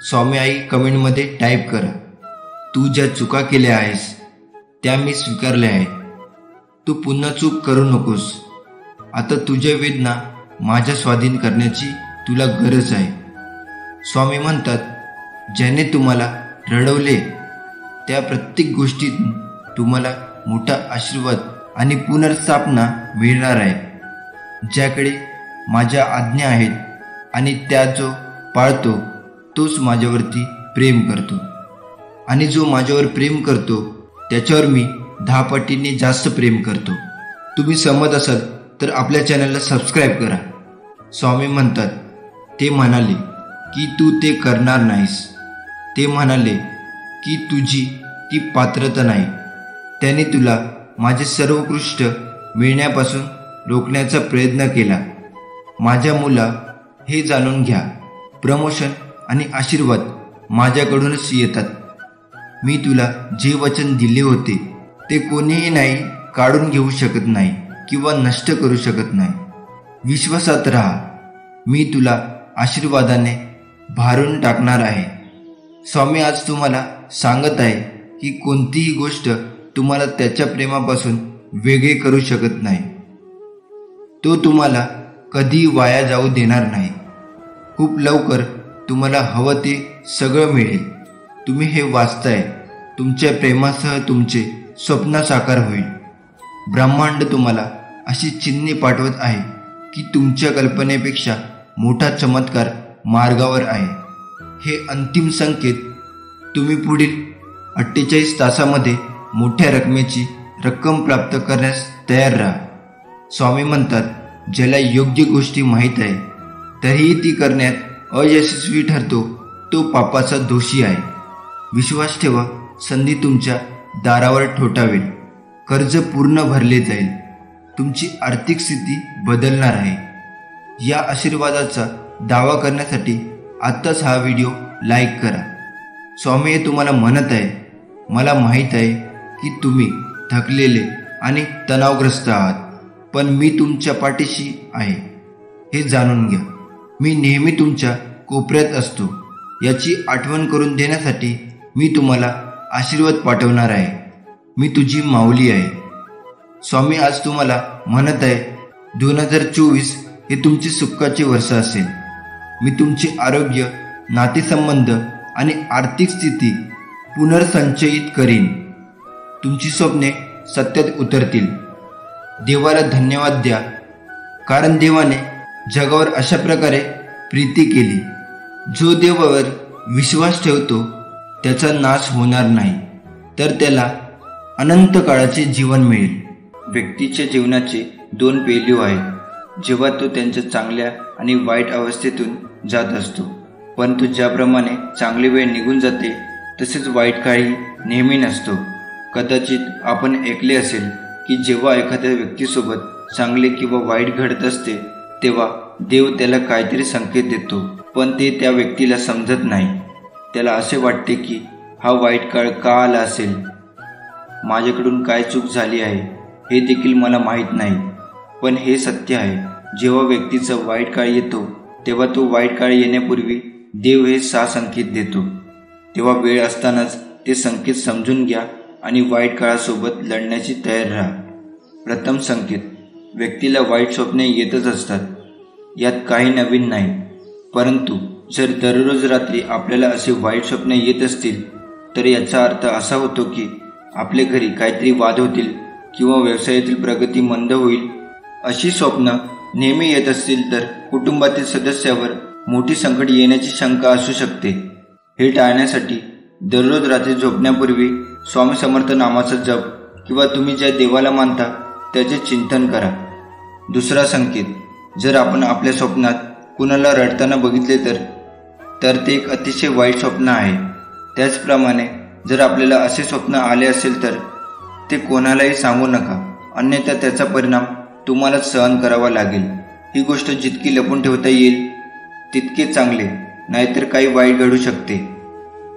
स्वामी आई कमेंटमध्ये टाईप करा. तू ज्या चुका केल्या आहेस त्या मी स्वीकारल्या आहेत. तू पुन्हा चूक करू नकोस. आता तुझ्या वेदना माझ्या स्वाधीन करण्याची तुला गरज आहे. स्वामी म्हणतात, ज्याने तुम्हाला रडवले त्या प्रत्येक गोष्टीत तुम्हाला मोठा आशीर्वाद आणि पुनर्स्थापना मिळणार आहे. ज्याकडे माझ्या आज्ञा आहेत आणि त्या जो पाळतो तोच माझ्यावरती प्रेम करतो. आणि जो माझ्यावर प्रेम करतो त्याच्यावर मी 10 पटीने जास्त प्रेम करतो. तुम्ही सहमत असाल तर आपल्या चॅनलला सबस्क्राईब करा. स्वामी म्हणतात, ते म्हणाले की तू ते करणार नाहीस. ते म्हणाले की तुझी ती पात्रता नाही. त्याने तुला माझे सर्वोत्कृष्ट मिळण्यापासून रोखण्याचा प्रयत्न केला. माझ्या मुला, हे जाणून घ्या, प्रमोशन आणि आशीर्वाद माझ्याकडूनच येतात. मी तुला जे वचन दिले होते ते कोणीही नाही काढून घेऊ शकत नाही किंवा नष्ट करू शकत नाही. विश्वासात राहा. मी तुला आशीर्वादाने भारून टाकणार आहे. स्वामी आज तुम्हाला सांगत आहे की कोणतीही गोष्ट तुम्हाला त्याच्या प्रेमापासून वेगळे करू शकत नाही. तो तुम्हाला कधी वाया जाऊ देणार नाही. खूप लवकर तुम्हाला हवं ते सगळं मिळेल. तुम्ही हे वाचताय. तुमच्या प्रेमासह तुमचे स्वप्न साकार होईल. ब्रह्मांड तुम्हाला अशी चिन्हे पाठवत आहे की तुमच्या कल्पनेपेक्षा मोठा चमत्कार मार्गावर आहे. हे अंतिम संकेत. तुम्ही पुढील 48 तासामध्ये मोठ्या रक्कम प्राप्त करण्यास तयार राहा. स्वामी म्हणतात, ज्याला योग्य गोष्टी माहीत आहे तरीही ती करण्यात अयशस्वी ठरतो तो पापाचा दोषी आहे. विश्वास ठेवा, संधी तुमच्या दारावर ठोठावेल. कर्ज पूर्ण भरले जाईल. तुमची आर्थिक स्थिती बदलणार आहे. या आशीर्वादाचा दावा करण्यासाठी आत्ताच हा व्हिडिओ लाईक करा. स्वामी हे तुम्हाला म्हणत आहे, मला माहीत आहे की तुम्ही थकलेले आणि तणावग्रस्त आहात, पण मी तुमच्या पाठीशी आहे हे जाणून घ्या. मी नेहमी तुमच्या कोपऱ्यात असतो याची आठवण करून देण्यासाठी मी तुम्हाला आशीर्वाद पाठवणार आहे. मी तुझी माऊली आहे. स्वामी आज तुम्हाला म्हणत आहे, 2024 हे तुमचे सुखाचे वर्ष असेल. मी तुमचे आरोग्य, नातेसंबंध आणि आर्थिक स्थिती पुनर्संचयित करीन. तुमची स्वप्ने सत्यात उतरतील. देवाला धन्यवाद द्या, कारण देवाने जगावर अशा प्रकारे प्रीती केली. जो देवावर विश्वास ठेवतो त्याचा नाश होणार नाही, तर त्याला अनंत काळाचे जीवन मिळेल. व्यक्तीच्या जीवनाचे 2 पैलू आहेत, जेव्हा तो त्यांच्या चांगल्या आणि वाईट अवस्थेतून जात असतो. परंतु ज्याप्रमाणे चांगली वेळ निघून जाते तसेच वाईट काळही नेहमी नसतो. कदाचित आपण ऐकले असेल की जेव्हा एखाद्या व्यक्तीसोबत चांगले किंवा वाईट घडत असते तेव्हा देव त्याला काहीतरी संकेत देतो, पण ते त्या व्यक्तीला समजत नाही. त्याला असे वाटते की हा वाईट काळ का आला असेल, माझ्याकडून काय चूक झाली आहे हे देखील मला माहीत नाही. पण हे सत्य आहे, जेव्हा व्यक्तीचा वाईट काळ येतो तेव्हा तो वाईट काळ येण्यापूर्वी देव हे 6 संकेत देतो. तेव्हा वेळ असतानाच ते संकेत समजून घ्या आणि वाईट काळासोबत लढण्याची तयार राहा. प्रथम संकेत. व्यक्तीला वाईट स्वप्ने येतच असतात. यात काही नवीन नाही. परंतु जर दररोज रात्री आपल्याला असे वाईट स्वप्ने येत असतील तर याचा अर्थ असा होतो की आपल्या घरी काहीतरी वाद होतील किंवा व्यवसायातील प्रगती मंद होईल. अशी स्वप्न नेहमी येत असतील तर कुटुंबातील सदस्यावर मोठी संकट येण्याची शंका असू शकते. हे टाळण्यासाठी दररोज रात्री झोपण्यापूर्वी स्वामी समर्थ नामाचा जप किंवा तुम्ही ज्या देवाला मानता त्याचे चिंतन करा. दुसरा संकेत. जर आपण आपल्या स्वप्नात कुणाला रडताना बघितले तर ते एक अतिशय वाईट स्वप्न आहे. त्याचप्रमाणे जर आपल्याला असे स्वप्न आले असेल तर ते कोणालाही सांगू नका, अन्यथा त्याचा परिणाम तुम्हालाच सहन करावा लागेल. ही गोष्ट जितकी लपून ठेवता येईल तितके चांगले, नाहीतर काही वाईट घडू शकते.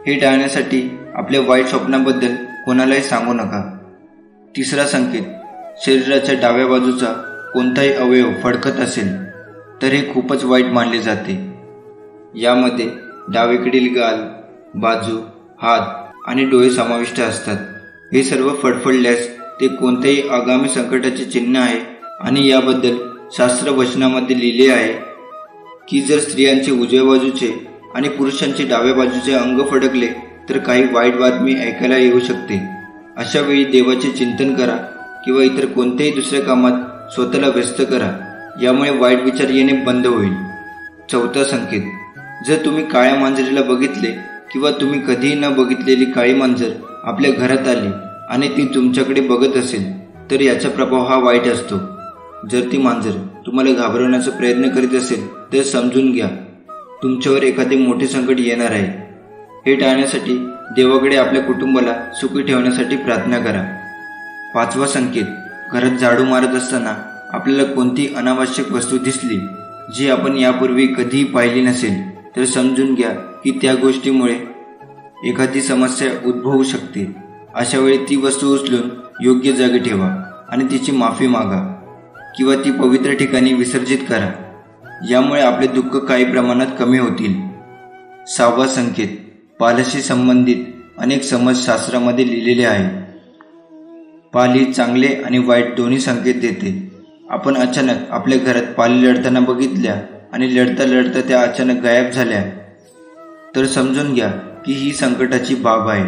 हे टाळण्यासाठी आपल्या वाईट स्वप्नाबद्दल कोणालाही सांगू नका. तिसरा संकेत. शरीराच्या डाव्या बाजूचा कोणताही अवयव फडकत असेल तर हे खूपच वाईट मानले जाते. यामध्ये डावीकडील गाल, बाजू, हात आणि डोळे समाविष्ट असतात. हे सर्व फडफडल्यास ते कोणत्याही आगामी संकटाचे चिन्ह आहे आणि याबद्दल शास्त्र वचनामध्ये लिहिले आहे की जर स्त्रियांचे उजव्या बाजूचे आणि पुरुषांचे डाव्या बाजूचे अंग फडकले तर काही वाईट बातमी ऐकायला येऊ शकते. अशा वेळी देवाचे चिंतन करा किंवा इतर कोणत्याही दुसऱ्या कामात स्वतःला व्यस्त करा. यामुळे वाईट विचार येणे बंद होईल. चौथा संकेत. जर तुम्ही काळ्या मांजरीला बघितले किंवा तुम्ही कधीही न बघितलेली काळी मांजर आपल्या घरात आली आणि ती तुमच्याकडे बघत असेल तर याचा प्रभाव हा वाईट असतो. जर ती मांजर तुम्हाला घाबरवण्याचा प्रयत्न करीत असेल तर समजून घ्या, तुमच्यावर एखादे मोठे संकट येणार आहे. हे टाळण्यासाठी देवाकडे आपल्या कुटुंबाला सुखी ठेवण्यासाठी प्रार्थना करा. पाचवा संकेत. घरात झाडू मारत असताना आपल्याला कोणतीही अनावश्यक वस्तू दिसली जी आपण यापूर्वी कधीही पाहिली नसेल तर समजून घ्या की त्या गोष्टीमुळे एखादी समस्या उद्भवू शकते. अशा वेळी ती वस्तू उचलून योग्य जागी ठेवा आणि तिची माफी मागा किंवा ती पवित्र ठिकाणी विसर्जित करा. यामुळे आपले दुःख काही प्रमाणात कमी होतील. 6वा संकेत. पालाशी संबंधित अनेक समाजशास्त्रामध्ये लिहिलेले आहे. पाली चांगले आणि वाईट दोन्ही संकेत देते. आपण अचानक आपल्या घरात पाली लढताना बघितल्या आणि लढता लढता त्या अचानक गायब झाल्या तर समजून घ्या की ही संकटाची बाब आहे.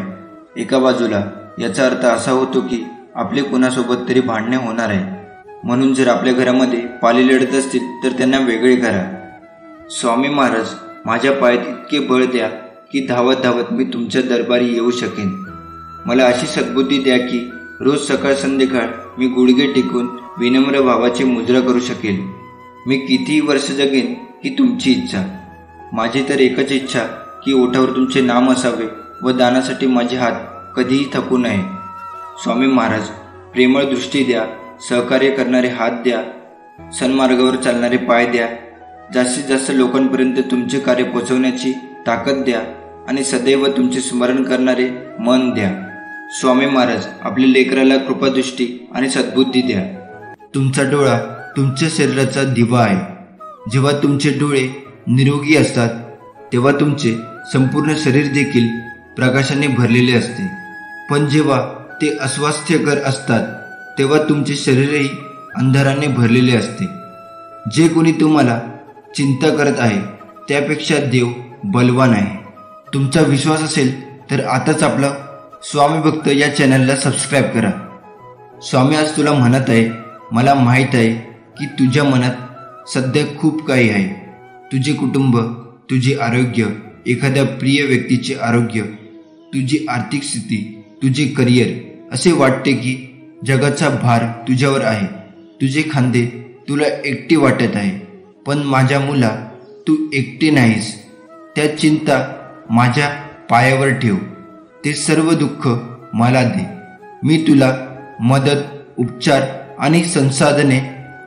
एका बाजूला याचा अर्थ असा होतो की आपले कोणासोबत तरी भांडणे होणार आहे. म्हणून जर आपल्या घरामध्ये पाली लढत असतील तर त्यांना वेगळे करा. स्वामी महाराज, माझ्या पायात इतके बळ द्या की धावत धावत मी तुमच्या दरबारी येऊ शकेन. मला अशी सद्बुद्धी द्या की रोज सकाळ संध्याकाळ मी गुडघे टेकून विनम्र भावाची मुद्रा करू शकेल. मी कितीही वर्ष जगेन ही तुमची इच्छा. माझी तर एकच इच्छा की ओठावर तुमचे नाम असावे व दानासाठी माझे हात कधीही थकू नये. स्वामी महाराज, प्रेमळ दृष्टी द्या, सहकार्य करणारे हात द्या, सन्मार्गावर चालणारे पाय द्या, जास्तीत जास्त लोकांपर्यंत तुमचे कार्य पोहोचवण्याची ताकद द्या आणि सदैव तुमचे स्मरण करणारे मन द्या. स्वामी महाराज, आपल्या लेकराला कृपादृष्टी आणि सद्बुद्धी द्या. तुमचा डोळा तुमच्या शरीराचा दिवा आहे. जेव्हा तुमचे डोळे निरोगी असतात तेव्हा तुमचे संपूर्ण शरीर देखील प्रकाशाने भरलेले असते. पण जेव्हा ते अस्वास्थ्यकर असतात तेव्हा तुमचे शरीरही अंधाराने भरलेले असते. जे कोणी तुम्हाला चिंता करत आहे त्यापेक्षा देव बलवान आहे. तुमचा विश्वास असेल तर आताच आपला स्वामी भक्त या चॅनलला सबस्क्राईब करा. स्वामी आज तुला म्हणत आहे, मला माहीत आहे की तुझ्या मनात सध्या खूप काही आहे. तुझे कुटुंब, तुझे आरोग्य, एखाद्या प्रिय व्यक्तीचे आरोग्य, तुझी आर्थिक स्थिती, तुझे करिअर. असे वाटते की जगाचा भार तुझ्यावर आहे. तुझे खांदे तुला एकटी वाटत आहे. पण माझ्या मुला, तू एकटी नाहीस. त्या चिंता माझ्या पायावर ठेव. ते सर्व दुःख मला दे. मी तुला मदत, उपचार आणि संसाधने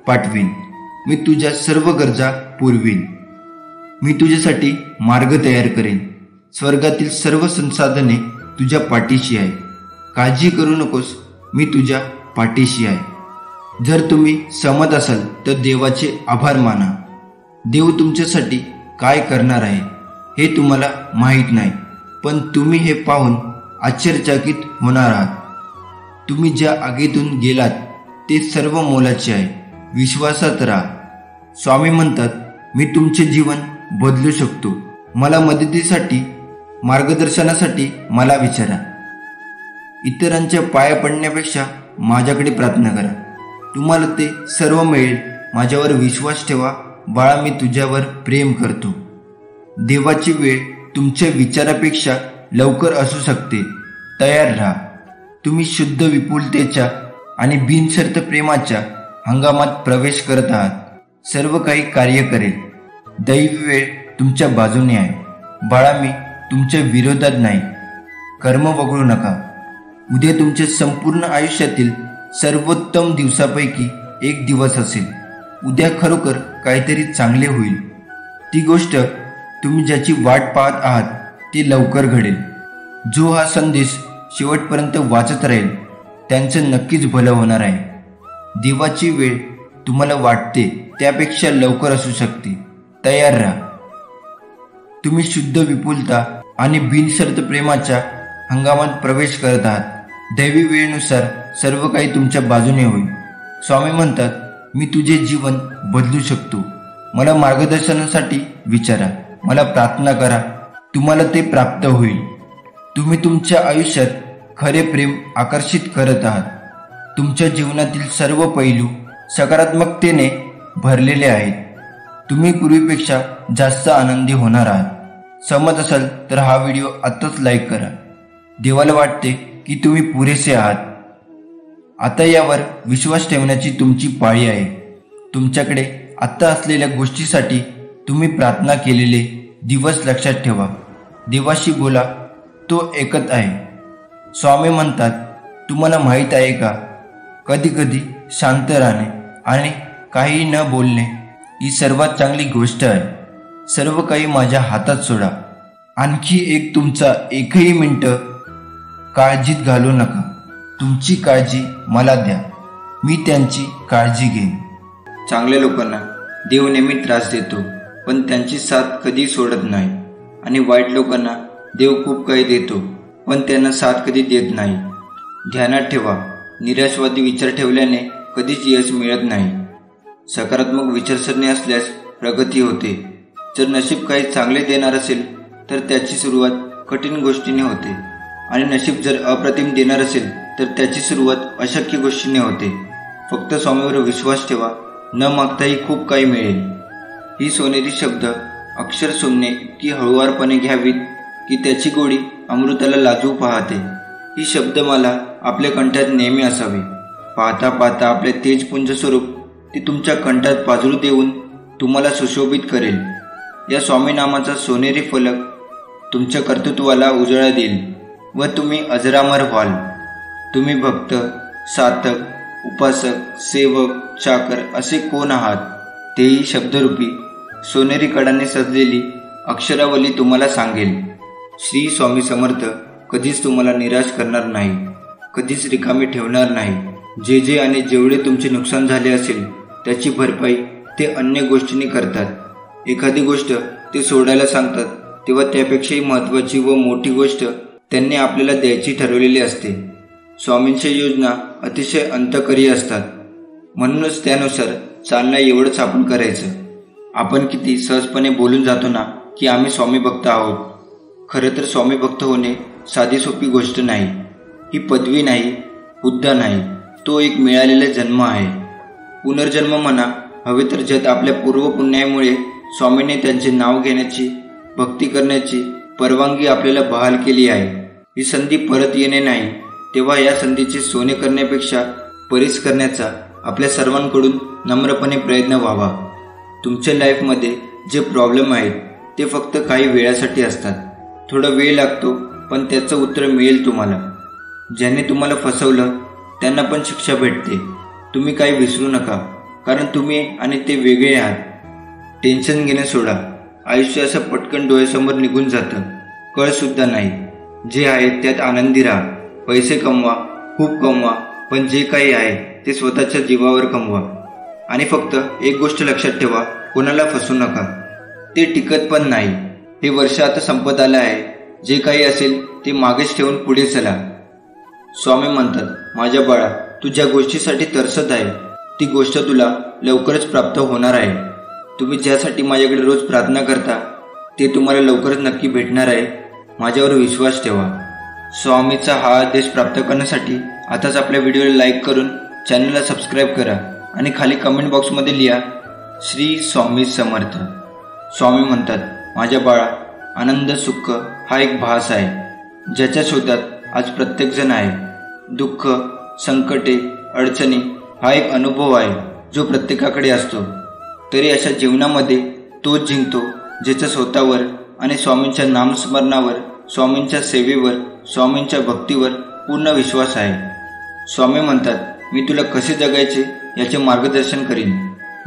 पाठवीन. मी तुझ्या सर्व गरजा पुरवीन. मी तुझ्यासाठी मार्ग तयार करेन. स्वर्गातील सर्व संसाधने तुझ्या पाठीशी आहे. काळजी करू नकोस, मी तुझ्या पाठीशी आहे. जर तुम्ही सहमत असाल तर देवाचे आभार माना. देव तुमच्यासाठी काय करणार आहे हे तुम्हाला माहीत नाही, पण तुम्ही हे पाहून आश्चर्यचकित होणार आहात. तुम्ही ज्या आगीतून गेलात ते सर्व मोलाचे आहे. विश्वासात राहा. स्वामी म्हणतात, मी तुमचे जीवन बदलू शकतो. मला मदतीसाठी, मार्गदर्शनासाठी मला विचारा. इतरांच्या पाया पडण्यापेक्षा माझ्याकडे प्रार्थना करा. तुम्हाला ते सर्व मिळेल. माझ्यावर विश्वास ठेवा बाळा, मी तुझ्यावर प्रेम करतो. देवाची वेळ तुमच्या विचारापेक्षा लवकर असू शकते. तयार राहा. तुम्ही शुद्ध विपुलतेच्या आणि बिनशर्त प्रेमाच्या हंगामात प्रवेश करत आहात. सर्व काही कार्य करेल. दैवी वेळ तुमच्या बाजूने आहे. बाळा, मी तुमच्या विरोधात नाही. कर्म वगळू नका. उद्या तुमच्या संपूर्ण आयुष्यातील सर्वोत्तम दिवसापैकी एक दिवस असेल. उद्या खरोखर काहीतरी चांगले होईल. ती गोष्ट तुम्ही ज्याची वाट पाहत आहात ती लवकर घडेल. जो हा संदेश शेवटपर्यंत वाचत राहील त्यांचं नक्कीच भलं होणार आहे. देवाची वेळ तुम्हाला वाटते त्यापेक्षा लवकर असू शकते. तयार राहा. तुम्ही शुद्ध विपुलता आणि बिनशर्त प्रेमाच्या हंगामात प्रवेश करत आहात. दैवी वेळेनुसार सर्व काही तुमच्या बाजूने होईल. स्वामी म्हणतात, मी तुझे जीवन बदलू शकतो. मला मार्गदर्शनासाठी विचारा. मला प्रार्थना करा. तुम्हाला ते प्राप्त होईल. तुम्ही तुमच्या आयुष्यात खरे प्रेम आकर्षित करत आहात. तुमच्या जीवनातील सर्व पैलू सकारात्मकतेने भरलेले आहेत. तुम्ही पूर्वीपेक्षा जास्त आनंदी होणार आहात. सहमत असाल तर हा व्हिडिओ आत्ताच लाईक करा. देवाला वाटते की तुम्ही पुरेसे आहात. आता यावर विश्वास ठेवण्याची तुमची पाळी आहे. तुमच्याकडे आत्ता असलेल्या गोष्टीसाठी तुम्ही प्रार्थना केलेले दिवस लक्षात ठेवा. देवाशी बोला, तो ऐकत आहे. स्वामी म्हणतात, तुम्हाला माहीत आहे का, कधी कधी शांत राहणे आणि काही न बोलणे ही सर्वात चांगली गोष्ट आहे. सर्व काही माझ्या हातात सोडा. आणखी एक तुमचा एकही मिनिट काळजीत घालू नका. तुमची काळजी मला द्या. मी त्यांची काळजी घेईन. चांगल्या लोकांना देव नेहमी त्रास देतो, पण त्यांची साथ कधी सोडत नाही. आणि वाईट लोकांना देव खूप काही देतो, पण त्यांना साथ कधी देत नाही. ध्यानात ठेवा, निराशवादी विचार ठेवल्याने कधीच यश मिळत नाही. सकारात्मक विचारसरणी असल्यास प्रगती होते. जर नशीब काही चांगले देणार असेल तर त्याची सुरुवात कठीण गोष्टीने होते आणि नशीब जर अप्रतिम देणार असेल तर त्याची सुरुवात अशक्य गोष्टीने होते. फक्त स्वामीवर विश्वास ठेवा, न मागताही खूप काही मिळेल. ही सोनेरी शब्द अक्षर सोडणे इतकी हळुवारपणे घ्यावीत की त्याची गोडी अमृताला लाजवू पाहते. ही शब्दमाला आपल्या कंठात नेहमी असावी. पाहता पाहता आपले तेजपुंज स्वरूप ती तुमच्या कंठात पाजळू देऊन तुम्हाला सुशोभित करेल. या स्वामीनामाचा सोनेरी फलक तुमच्या कर्तृत्वाला उजाळा देईल व तुम्ही अजरामर व्हाल. तुम्ही भक्त, साधक, उपासक, सेवक, चाकर असे कोण आहात तेही शब्दरूपी सोनेरी कडाने सजलेली अक्षरावली तुम्हाला सांगेल. श्री स्वामी समर्थ कधीच तुम्हाला निराश करणार नाही, कधीच रिकामी ठेवणार नाही. जे आणि जेवढे तुमचे नुकसान झाले असेल त्याची भरपाई ते अन्य गोष्टींनी करतात. एखादी गोष्ट ते सोडायला सांगतात तेव्हा त्यापेक्षाही महत्त्वाची व मोठी गोष्ट त्यांनी आपल्याला द्यायची ठरवलेली असते. स्वामींच्या योजना अतिशय अंतकरी असतात. म्हणूनच त्यानुसार चालणं एवढंच आपण करायचं. आपण किती सहजपणे बोलून जातो ना की आम्ही स्वामी भक्त आहोत. खरं तर स्वामी भक्त होणे साधी सोपी गोष्ट नाही. ही पदवी नाही, हुद्दा नाही, तो एक मिळालेला जन्म आहे. पुनर्जन्म म्हणा हवे तर ज्यात आपल्या पूर्वपुण्यामुळे स्वामींनी त्यांचे नाव घेण्याची, भक्ती करण्याची परवानगी आपल्याला बहाल केली आहे. ही संधी परत येणे नाही, तेव्हा या संधीचे सोने करण्यापेक्षा परीस करण्याचा आपल्या सर्वांकडून नम्रपणे प्रयत्न व्हावा. तुमच्या लाईफमध्ये जे प्रॉब्लेम आहेत ते फक्त काही वेळासाठी असतात. थोडा वेळ लागतो पण त्याचं उत्तर मिळेल तुम्हाला. ज्याने तुम्हाला फसवलं त्यांना पण शिक्षा भेटते. तुम्ही काही विसरू नका, कारण तुम्ही आणि ते वेगळे आहात. टेन्शन घेणं सोडा. आयुष्य असं पटकन डोळ्यासमोर निघून जातं, कळसुद्धा नाही. जे आहे त्यात आनंदी राहा. पैसे कमवा, खूप कमवा, पण जे काही आहे ते स्वतःच्या जीवावर कमवा. आणि फक्त एक गोष्ट लक्षात ठेवा, कोणाला फसवू नका. ते टिकत पण नाही. हे वर्ष आता संपत आलं आहे. जे काही असेल ते मागेच ठेवून पुढे चला. स्वामी म्हणतात, माझ्या बाळा, तू ज्या गोष्टीसाठी तरसत आहे ती गोष्ट तुला लवकरच प्राप्त होणार आहे. तुम्ही ज्यासाठी माझ्याकडे रोज प्रार्थना करता ते तुम्हाला लवकरच नक्की भेटणार आहे. माझ्यावर विश्वास ठेवा. स्वामीचा हा आदेश प्राप्त करण्यासाठी आताच आपल्या व्हिडिओला लाईक करून चॅनलला सबस्क्राईब करा आणि खाली कमेंट बॉक्समध्ये लिहा, श्री स्वामी समर्थ. स्वामी म्हणतात, माझ्या बाळा, आनंद सुख हा एक भास आहे ज्याच्या शोधात आज प्रत्येकजण आहे. दुःख, संकटे, अडचणी हा एक अनुभव आहे जो प्रत्येकाकडे असतो. तरी अशा जीवनामध्ये तोच जिंकतो ज्याचा स्वतःवर आणि स्वामींच्या नामस्मरणावर, स्वामींच्या सेवेवर, स्वामींच्या भक्तीवर पूर्ण विश्वास आहे. स्वामी म्हणतात, मी तुला कसे जगायचे याचे मार्गदर्शन करीन.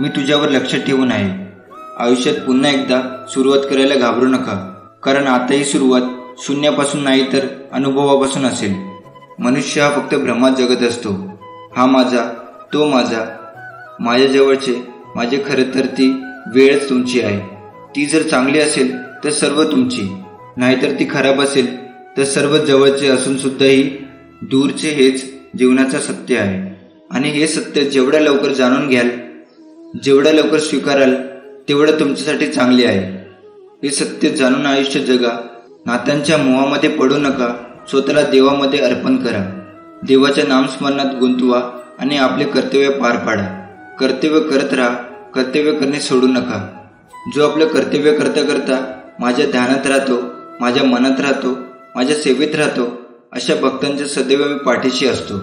मी तुझ्यावर लक्ष ठेवून आहे. आयुष्यात पुन्हा एकदा सुरुवात करायला घाबरू नका, कारण आता ही सुरुवात शून्यापासून नाही तर अनुभवापासून असेल. मनुष्य हा फक्त भ्रमात जगत असतो. हा माझा, तो माझा, माझ्या जवळचे, माझे. खरं तर ती वेळच तुमची आहे. ती जर चांगली असेल तर सर्व तुमची, नाहीतर ती खराब असेल तर सर्व जवळचे असून सुद्धाही दूरचे. हेच जीवनाचं सत्य आहे. आणि हे सत्य जेवढ्या लवकर जाणून घ्याल, जेवढ्या लवकर स्वीकाराल, तेवढं तुमच्यासाठी चांगले आहे. हे सत्य जाणून आयुष्य जगा. नात्यांच्या मोहामध्ये पडू नका. स्वतःला देवामध्ये अर्पण करा. देवाच्या नामस्मरणात गुंतवा आणि आपले कर्तव्य पार पाडा. कर्तव्य करत राहा. कर्तव्य करणे सोडू नका. जो आपलं कर्तव्य करता करता माझ्या ध्यानात राहतो, माझ्या मनात राहतो, माझ्या सेवेत राहतो, अशा भक्तांच्या सदैव मी पाठीशी असतो.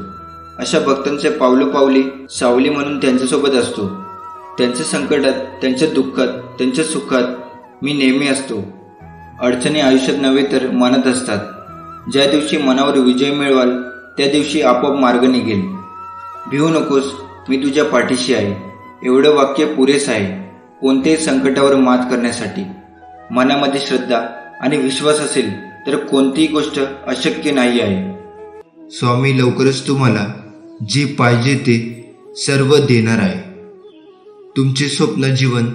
अशा भक्तांच्या पावलोपावली सावली म्हणून त्यांच्यासोबत असतो. त्यांच्या संकटात, त्यांच्या दुःखात, त्यांच्या सुखात मी नेहमी असतो. अडचणी आयुष्यात नव्हे तर मनात असतात. ज्या दिवशी मनावर विजय मिळवाल त्या दिवशी आपोआप मार्ग निघेल. भिवू नकोस, मी तुझ्या पाठीशी आहे. एवढं वाक्य पुरेस आहे कोणत्याही संकटावर मात करण्यासाठी. मनामध्ये श्रद्धा आणि विश्वास असेल तर कोणतीही गोष्ट अशक्य नाही आहे. स्वामी लवकरच तुम्हाला जे पाहिजे ते सर्व देणार आहे. तुमचे स्वप्न जीवन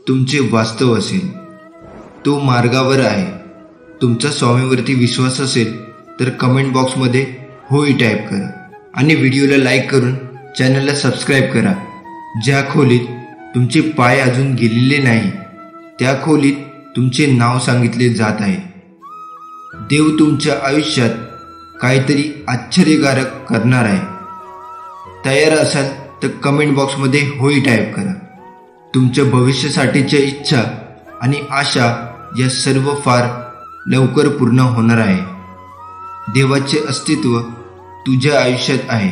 तुमचे वास्तव असेल. तो मार्गावर आहे. तुमचा स्वामीवरती विश्वास असेल तर कमेंट बॉक्समध्ये होय टाईप करा आणि व्हिडिओला लाईक करून चॅनलला सबस्क्राईब करा. ज्या खोलीत तुमचे पाय अजून गेलेले नाही त्या खोलीत तुमचे नाव सांगितले जात आहे. देव तुमच्या आयुष्यात काहीतरी आश्चर्यकारक करणार आहे. तयार असाल तर कमेंट बॉक्समध्ये होय टाईप करा. तुमच्या भविष्यासाठीच्या इच्छा आणि आशा या सर्व फार लवकर पूर्ण होणार आहे. देवाचे अस्तित्व तुझ्या आयुष्यात आहे.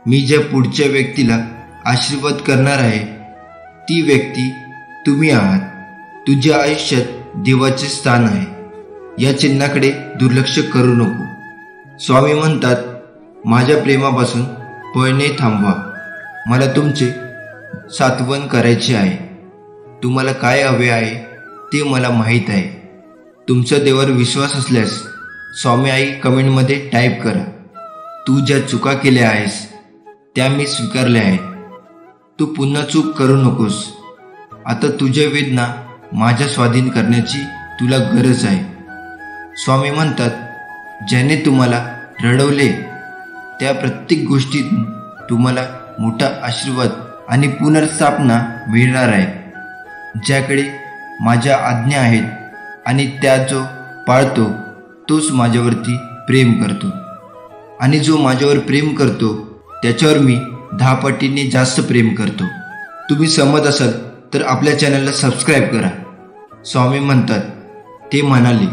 मी ज्या पुढच्या व्यक्तीला आशीर्वाद करणार आहे ती व्यक्ती तुम्ही आहात. तुझ्या आयुष्यात देवाचे स्थान आहे. या चिन्हाकडे दुर्लक्ष करू नको. स्वामी म्हणतात, माझ्या प्रेमापासून पळणे थांबवा. मला तुमचे सात्वन करायचे आहे. तुम्हाला काय हवे आहे ते मला माहीत आहे. तुमच्या देवावर विश्वास असल्यास स्वामी आई कमेंटमध्ये टाईप करा. तू ज्या चुका केल्या आहेस त्या मी स्वीकारल्या आहेत. तू पुन्हा चूक करू नकोस. आता तुझ्या वेदना माझ्या स्वाधीन करण्याची तुला गरज आहे. स्वामी म्हणतात, ज्याने तुम्हाला रडवले त्या प्रत्येक गोष्टीत तुम्हाला मोठा आशीर्वाद आणि पुनर्स्थापना मिळणार आहे. ज्याकडे माझ्या आज्ञा आहेत आणि त्या जो पाळतो तोच माझ्यावरती प्रेम करतो आणि जो माझ्यावर प्रेम करतो त्याच्यावर मी 10 पटीने जास्त प्रेम करतो. तुम्ही सहमत असाल तर आपल्या चॅनलला सबस्क्राईब करा. स्वामी म्हणतात, ते म्हणाले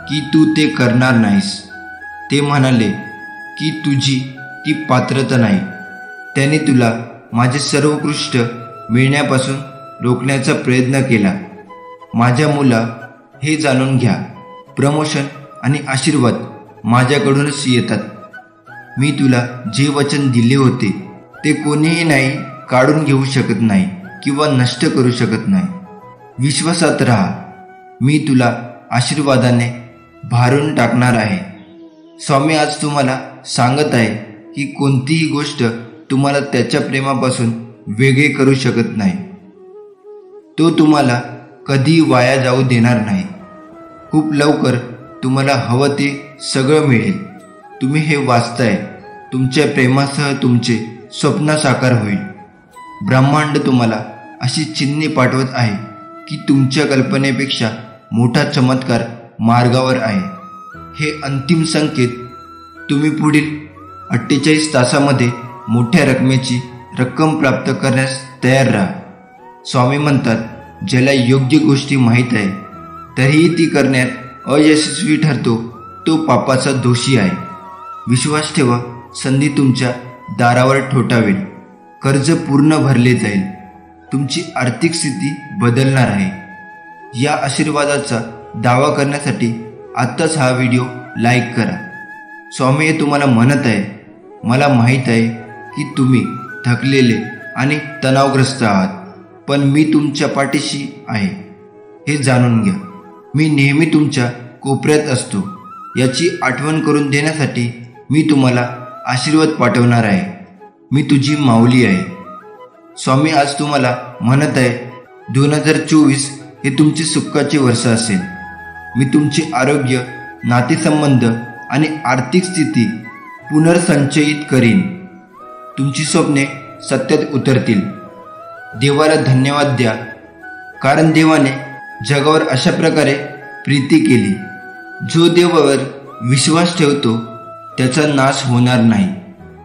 की तू ते करणार नाहीस. ते म्हणाले की तुझी ती पात्रता नाही. त्याने तुला माझे सर्वोत्कृष्ट मिळण्यापासून रोखण्याचा प्रयत्न केला. माझ्या मुला, हे जाणून घ्या, प्रमोशन आणि आशीर्वाद माझ्याकडूनच येतात. मी तुला जे वचन दिले होते ते कोणीही नाही काढून घेऊ शकत नाही किंवा नष्ट करू शकत नाही. विश्वासात राहा. मी तुला आशीर्वादाने भारून टाकणार आहे. स्वामी आज तुम्हाला सांगत आहे की कोणतीही गोष्ट तुम्हाला त्याच्या प्रेमापासून वेगळे करू शकत नाही. तो तुम्हाला कधी वाया जाऊ देणार नाही. खूप लवकर तुम्हाला हवं ते सगळं मिळेल. तुम्ही हे वाचताय. तुमच्या प्रेमासह तुमचे स्वप्न साकार होईल. ब्रह्मांड तुम्हाला अशी चिन्हे पाठवत आहे की तुमच्या कल्पनेपेक्षा मोठा चमत्कार मार्गावर आहे. हे अंतिम संकेत. तुम्ही पुढील 48 तासामध्ये मोठ्या रकमेची रक्कम प्राप्त करण्यास तयार राहा. स्वामी म्हणतात, ज्याला योग्य गोष्टी माहीत आहे तरीही ती करण्यात अयशस्वी ठरतो तो पापाचा दोषी आहे. विश्वास ठेवा, संधी तुमच्या दारावर ठोठावेल. कर्ज पूर्ण भरले जाईल. तुमची आर्थिक स्थिती बदलणार आहे. या आशीर्वादाचा दावा करण्यासाठी आत्ताच हा व्हिडिओ लाईक करा. स्वामी हे तुम्हाला म्हणत आहे, मला माहीत आहे की तुम्ही थकलेले आणि तणावग्रस्त आहात, पण मी तुमच्या पाठीशी आहे. हे जाणून घ्या. मी नेहमी तुमच्या कोपऱ्यात असतो. याची आठवण करून देण्यासाठी मी तुम्हाला आशीर्वाद पाठवणार आहे. मी तुझी माऊली आहे. स्वामी आज तुम्हाला म्हणत आहे, 2024 हे तुमचे सुखाचे वर्ष असेल. मी तुमचे आरोग्य, नातेसंबंध आणि आर्थिक स्थिती पुनर्संचयित करीन. तुमची स्वप्ने सत्यात उतरतील. देवाला धन्यवाद द्या, कारण देवाने जगावर अशा प्रकारे प्रीती केली. जो देवावर विश्वास ठेवतो त्याचा नाश होणार नाही,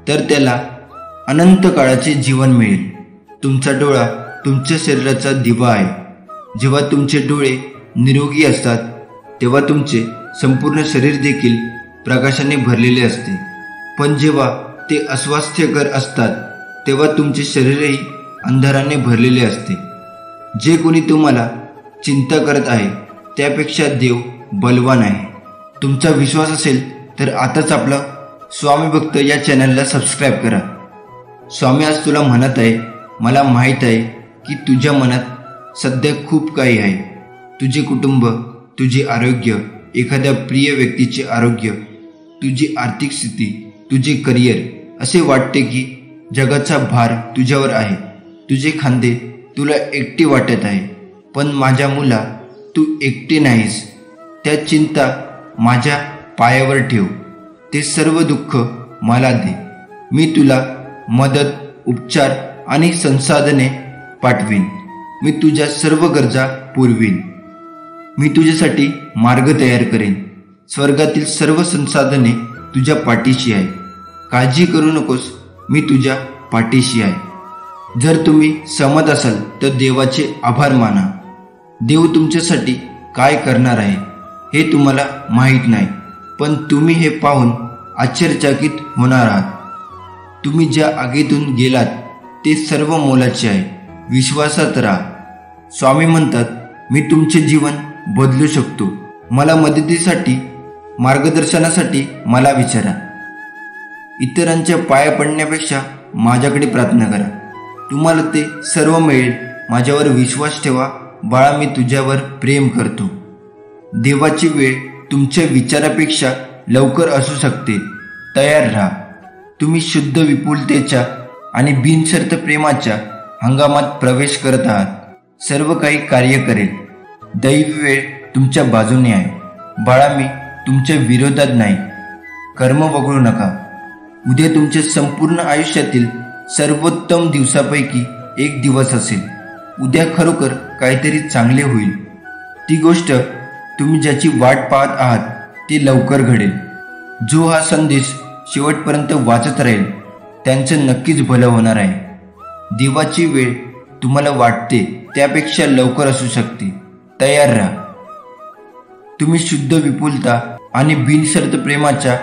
तर त्याला अनंत काळाचे जीवन मिळेल. तुमचा डोळा तुमच्या शरीराचा दिवा आहे. जेव्हा तुमचे डोळे निरोगी असतात तेव्हा तुमचे संपूर्ण शरीर देखील प्रकाशाने भरलेले असते. पण जेव्हा ते अस्वास्थ्यकर असतात तेव्हा तुमचे शरीरही अंधाराने भरलेले असते. जे कोणी तुम्हाला चिंता करत आहे त्यापेक्षा देव बलवान आहे. तुमचा विश्वास असेल तर आताच आपला स्वामी भक्त या चॅनलला सबस्क्राईब करा. स्वामी आज तुला म्हणत आहे, मला माहीत आहे की तुझ्या मनात सध्या खूप काही आहे. तुझे कुटुंब, तुझे आरोग्य, एखाद्या प्रिय व्यक्तीचे आरोग्य, तुझी आर्थिक स्थिती, तुझे करिअर. असे वाटते की जगाचा भार तुझ्यावर आहे. तुझे खांदे तुला एकटे वाटत आहे. पण माझ्या मुला, तू एकटे नाहीस. त्या चिंता माझ्या पायावर ठेव. ते सर्व दुःख मला दे. मी तुला मदत, उपचार आणि संसाधने पाठवीन. मी तुझ्या सर्व गरजा पुरवीन. मी तुझ्यासाठी मार्ग तयार करेन. स्वर्गातील सर्व संसाधने तुझ्या पाठीशी आहे. काळजी करू नकोस, मी तुझ्या पाठीशी आहे. जर तुम्ही सहमत असाल तर देवाचे आभार माना. देव तुमच्यासाठी काय करणार आहे हे तुम्हाला माहीत नाही, पण तुम्ही हे पाहून आश्चर्यचकित होणार आहात. तुम्ही ज्या आगीतून गेलात ते सर्व मोलाचे आहे. विश्वासात राहा. स्वामी म्हणतात, मी तुमचे जीवन बदलू शकतो. मला मदतीसाठी, मार्गदर्शनासाठी मला विचारा. इतरांच्या पाया पडण्यापेक्षा माझ्याकडे प्रार्थना करा. तुम्हाला ते सर्व मिळेल. माझ्यावर विश्वास ठेवा. बाळा, मी तुझ्यावर प्रेम करतो. देवाची वेळ तुमच्या विचारापेक्षा लवकर असू शकते. तयार राहा. तुम्ही शुद्ध विपुलतेच्या आणि बिनशर्त प्रेमाच्या हंगामात प्रवेश करत आहात. सर्व काही कार्य करेल. दैवी वेळ तुमच्या बाजूने आहे. बाळा, मी तुमच्या विरोधात नाही. कर्म वगळू नका. उद्या तुमच्या संपूर्ण आयुष्यातील सर्वोत्तम दिवसापैकी एक दिवस असेल. उद्या खरोखर काहीतरी चांगले होईल. ती गोष्ट तुम्ही ज्याची वाट पाहत आहात ते लवकर घडेल. जो हा संदेश शेवटपर्यंत वाचत राहील त्यांचं नक्कीच भलं होणार आहे. देवाची वेळ तुम्हाला वाटते त्यापेक्षा लवकर असू शकते. तयार राहा. तुम्ही शुद्ध विपुलता आणि बिनशर्त प्रेमाच्या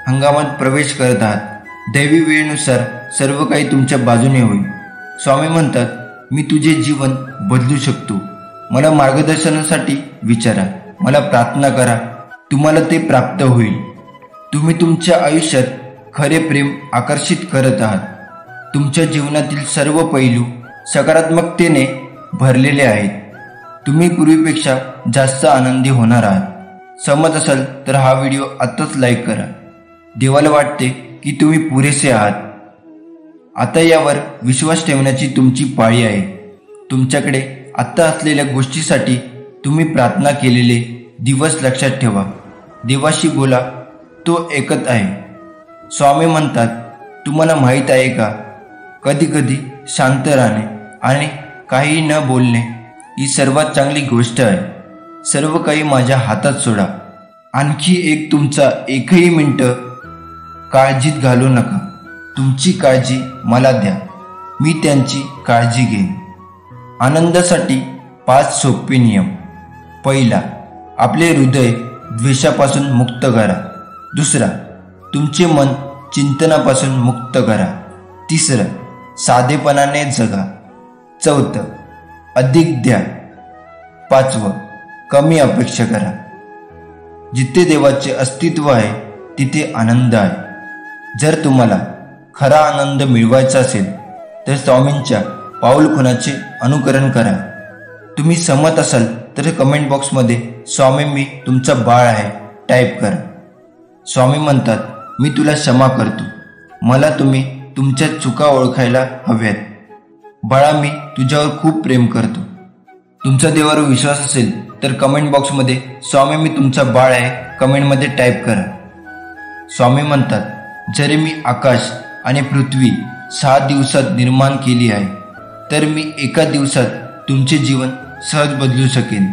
हंगामात प्रवेश करत आहात. दैवी वेळेनुसार सर्व काही तुमच्या बाजूने होईल. स्वामी म्हणतात, मी तुझे जीवन बदलू शकतो. मला मार्गदर्शनासाठी विचारा. मला प्रार्थना करा. तुम्हाला ते प्राप्त होईल. तुम्ही तुमच्या आयुष्यात खरे प्रेम आकर्षित करत आहात. तुमच्या जीवनातील सर्व पैलू सकारात्मकतेने भरलेले आहेत. तुम्ही पूर्वीपेक्षा जास्त आनंदी होणार आहात. सहमत असाल तर हा व्हिडिओ आत्ताच लाईक करा. देवाला वाटते की तुम्ही पुरेसे आहात. आता यावर विश्वास ठेवण्याची तुमची पाळी आहे. तुमच्याकडे आत्ता असलेल्या गोष्टीसाठी तुम्ही प्रार्थना केलेले दिवस लक्षात ठेवा. देवाशी बोला. तो ऐकत आहे. स्वामी म्हणतात, तुम्हाला माहीत आहे का, कधी कधी शांत राहणे आणि काही न बोलणे ही सर्वात चांगली गोष्ट आहे. सर्व काही माझ्या हातात सोडा. आणखी एक तुमचा एकही मिनिट काळजीत घालू नका. तुमची काळजी मला द्या. मी त्यांची काळजी घेईन. आनंदासाठी 5 सोपे नियम. पहिला, आपले हृदय द्वेषापासून मुक्त करा. दुसरा, तुमचे मन चिंतनापासून मुक्त करा. तिसरं, साधेपणाने जगा. चौथं, अधिक द्या. 5वं, कमी अपेक्षा करा. जिथे देवाचे अस्तित्व आहे तिथे आनंद आहे. जर तुम्हाला खरा आनंद मिळवायचा असेल तर स्वामींच्या पाऊलखुणाचे अनुकरण करा. तुम्ही सहमत असाल तर कमेंट बॉक्समध्ये स्वामी मी तुमचा बाळ आहे टाईप करा. स्वामी म्हणतात, मी तुला क्षमा करतो. मला तुम्ही तुमच्या चुका ओळखायला हव्यात. बाळा, मी तुझ्यावर खूप प्रेम करतो. तुमचा देवावर विश्वास असेल तर कमेंट बॉक्समध्ये स्वामी मी तुमचा बाळ आहे कमेंटमध्ये टाईप करा. स्वामी म्हणतात, जरी मी आकाश आणि पृथ्वी 6 दिवसात निर्माण केली आहे तर मी एका दिवसात तुमचे जीवन सहज बदलू शकेन.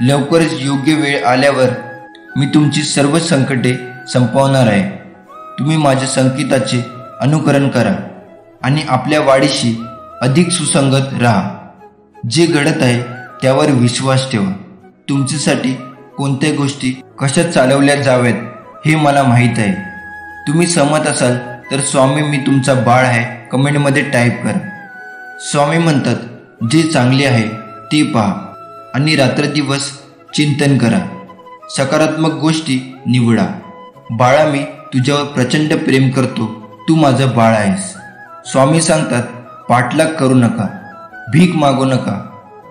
लवकरच योग्य वेळ आल्यावर मी तुमची सर्व संकटे संपवणार आहे. तुम्ही माझ्या संकेताचे अनुकरण करा आणि आपल्या वाढीशी अधिक सुसंगत राहा. जे घडत आहे त्यावर विश्वास ठेवा. तुमच्यासाठी कोणत्या गोष्टी कशा चालवल्या जाव्यात हे मला माहीत आहे. तुम्ही सहमत असाल तर स्वामी मी तुमचा बाळ आहे कमेंटमध्ये टाईप करा. स्वामी म्हणतात, जे चांगले आहे ते पहा आणि रात्रदिवस चिंतन करा. सकारात्मक गोष्टी निवडा. बाळा, मी तुझ्यावर प्रचंड प्रेम करतो. तू माझं बाळ आहेस. स्वामी सांगतात, पाठलाग करू नका, भीक मागू नका,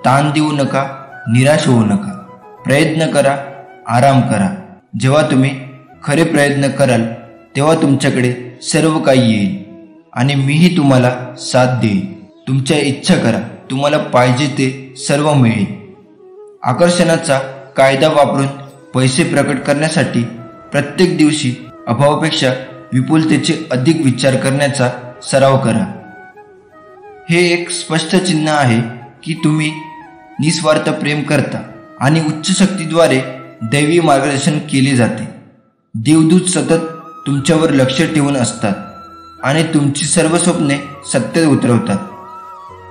ताण देऊ नका, निराश होऊ नका. प्रयत्न करा, आराम करा. जेव्हा तुम्ही खरे प्रयत्न कराल तेव्हा तुमच्याकडे सर्व काही येईल आणि मीही तुम्हाला साथ देईन. तुमच्या इच्छा करा, तुम्हाला पाहिजे ते सर्व मिळेल. आकर्षणाचा कायदा वापरून पैसे प्रकट करण्यासाठी प्रत्येक दिवशी अभावापेक्षा विपुलतेचे अधिक विचार करण्याचा सराव करा. हे एक स्पष्ट चिन्ह आहे की तुम्ही निस्वार्थ प्रेम करता आणि उच्च शक्तीद्वारे दैवी मार्गदर्शन केले जाते. देवदूत सतत तुमच्यावर लक्ष ठेवून असतात आणि तुमची सर्व स्वप्ने सत्यात उतरवतात.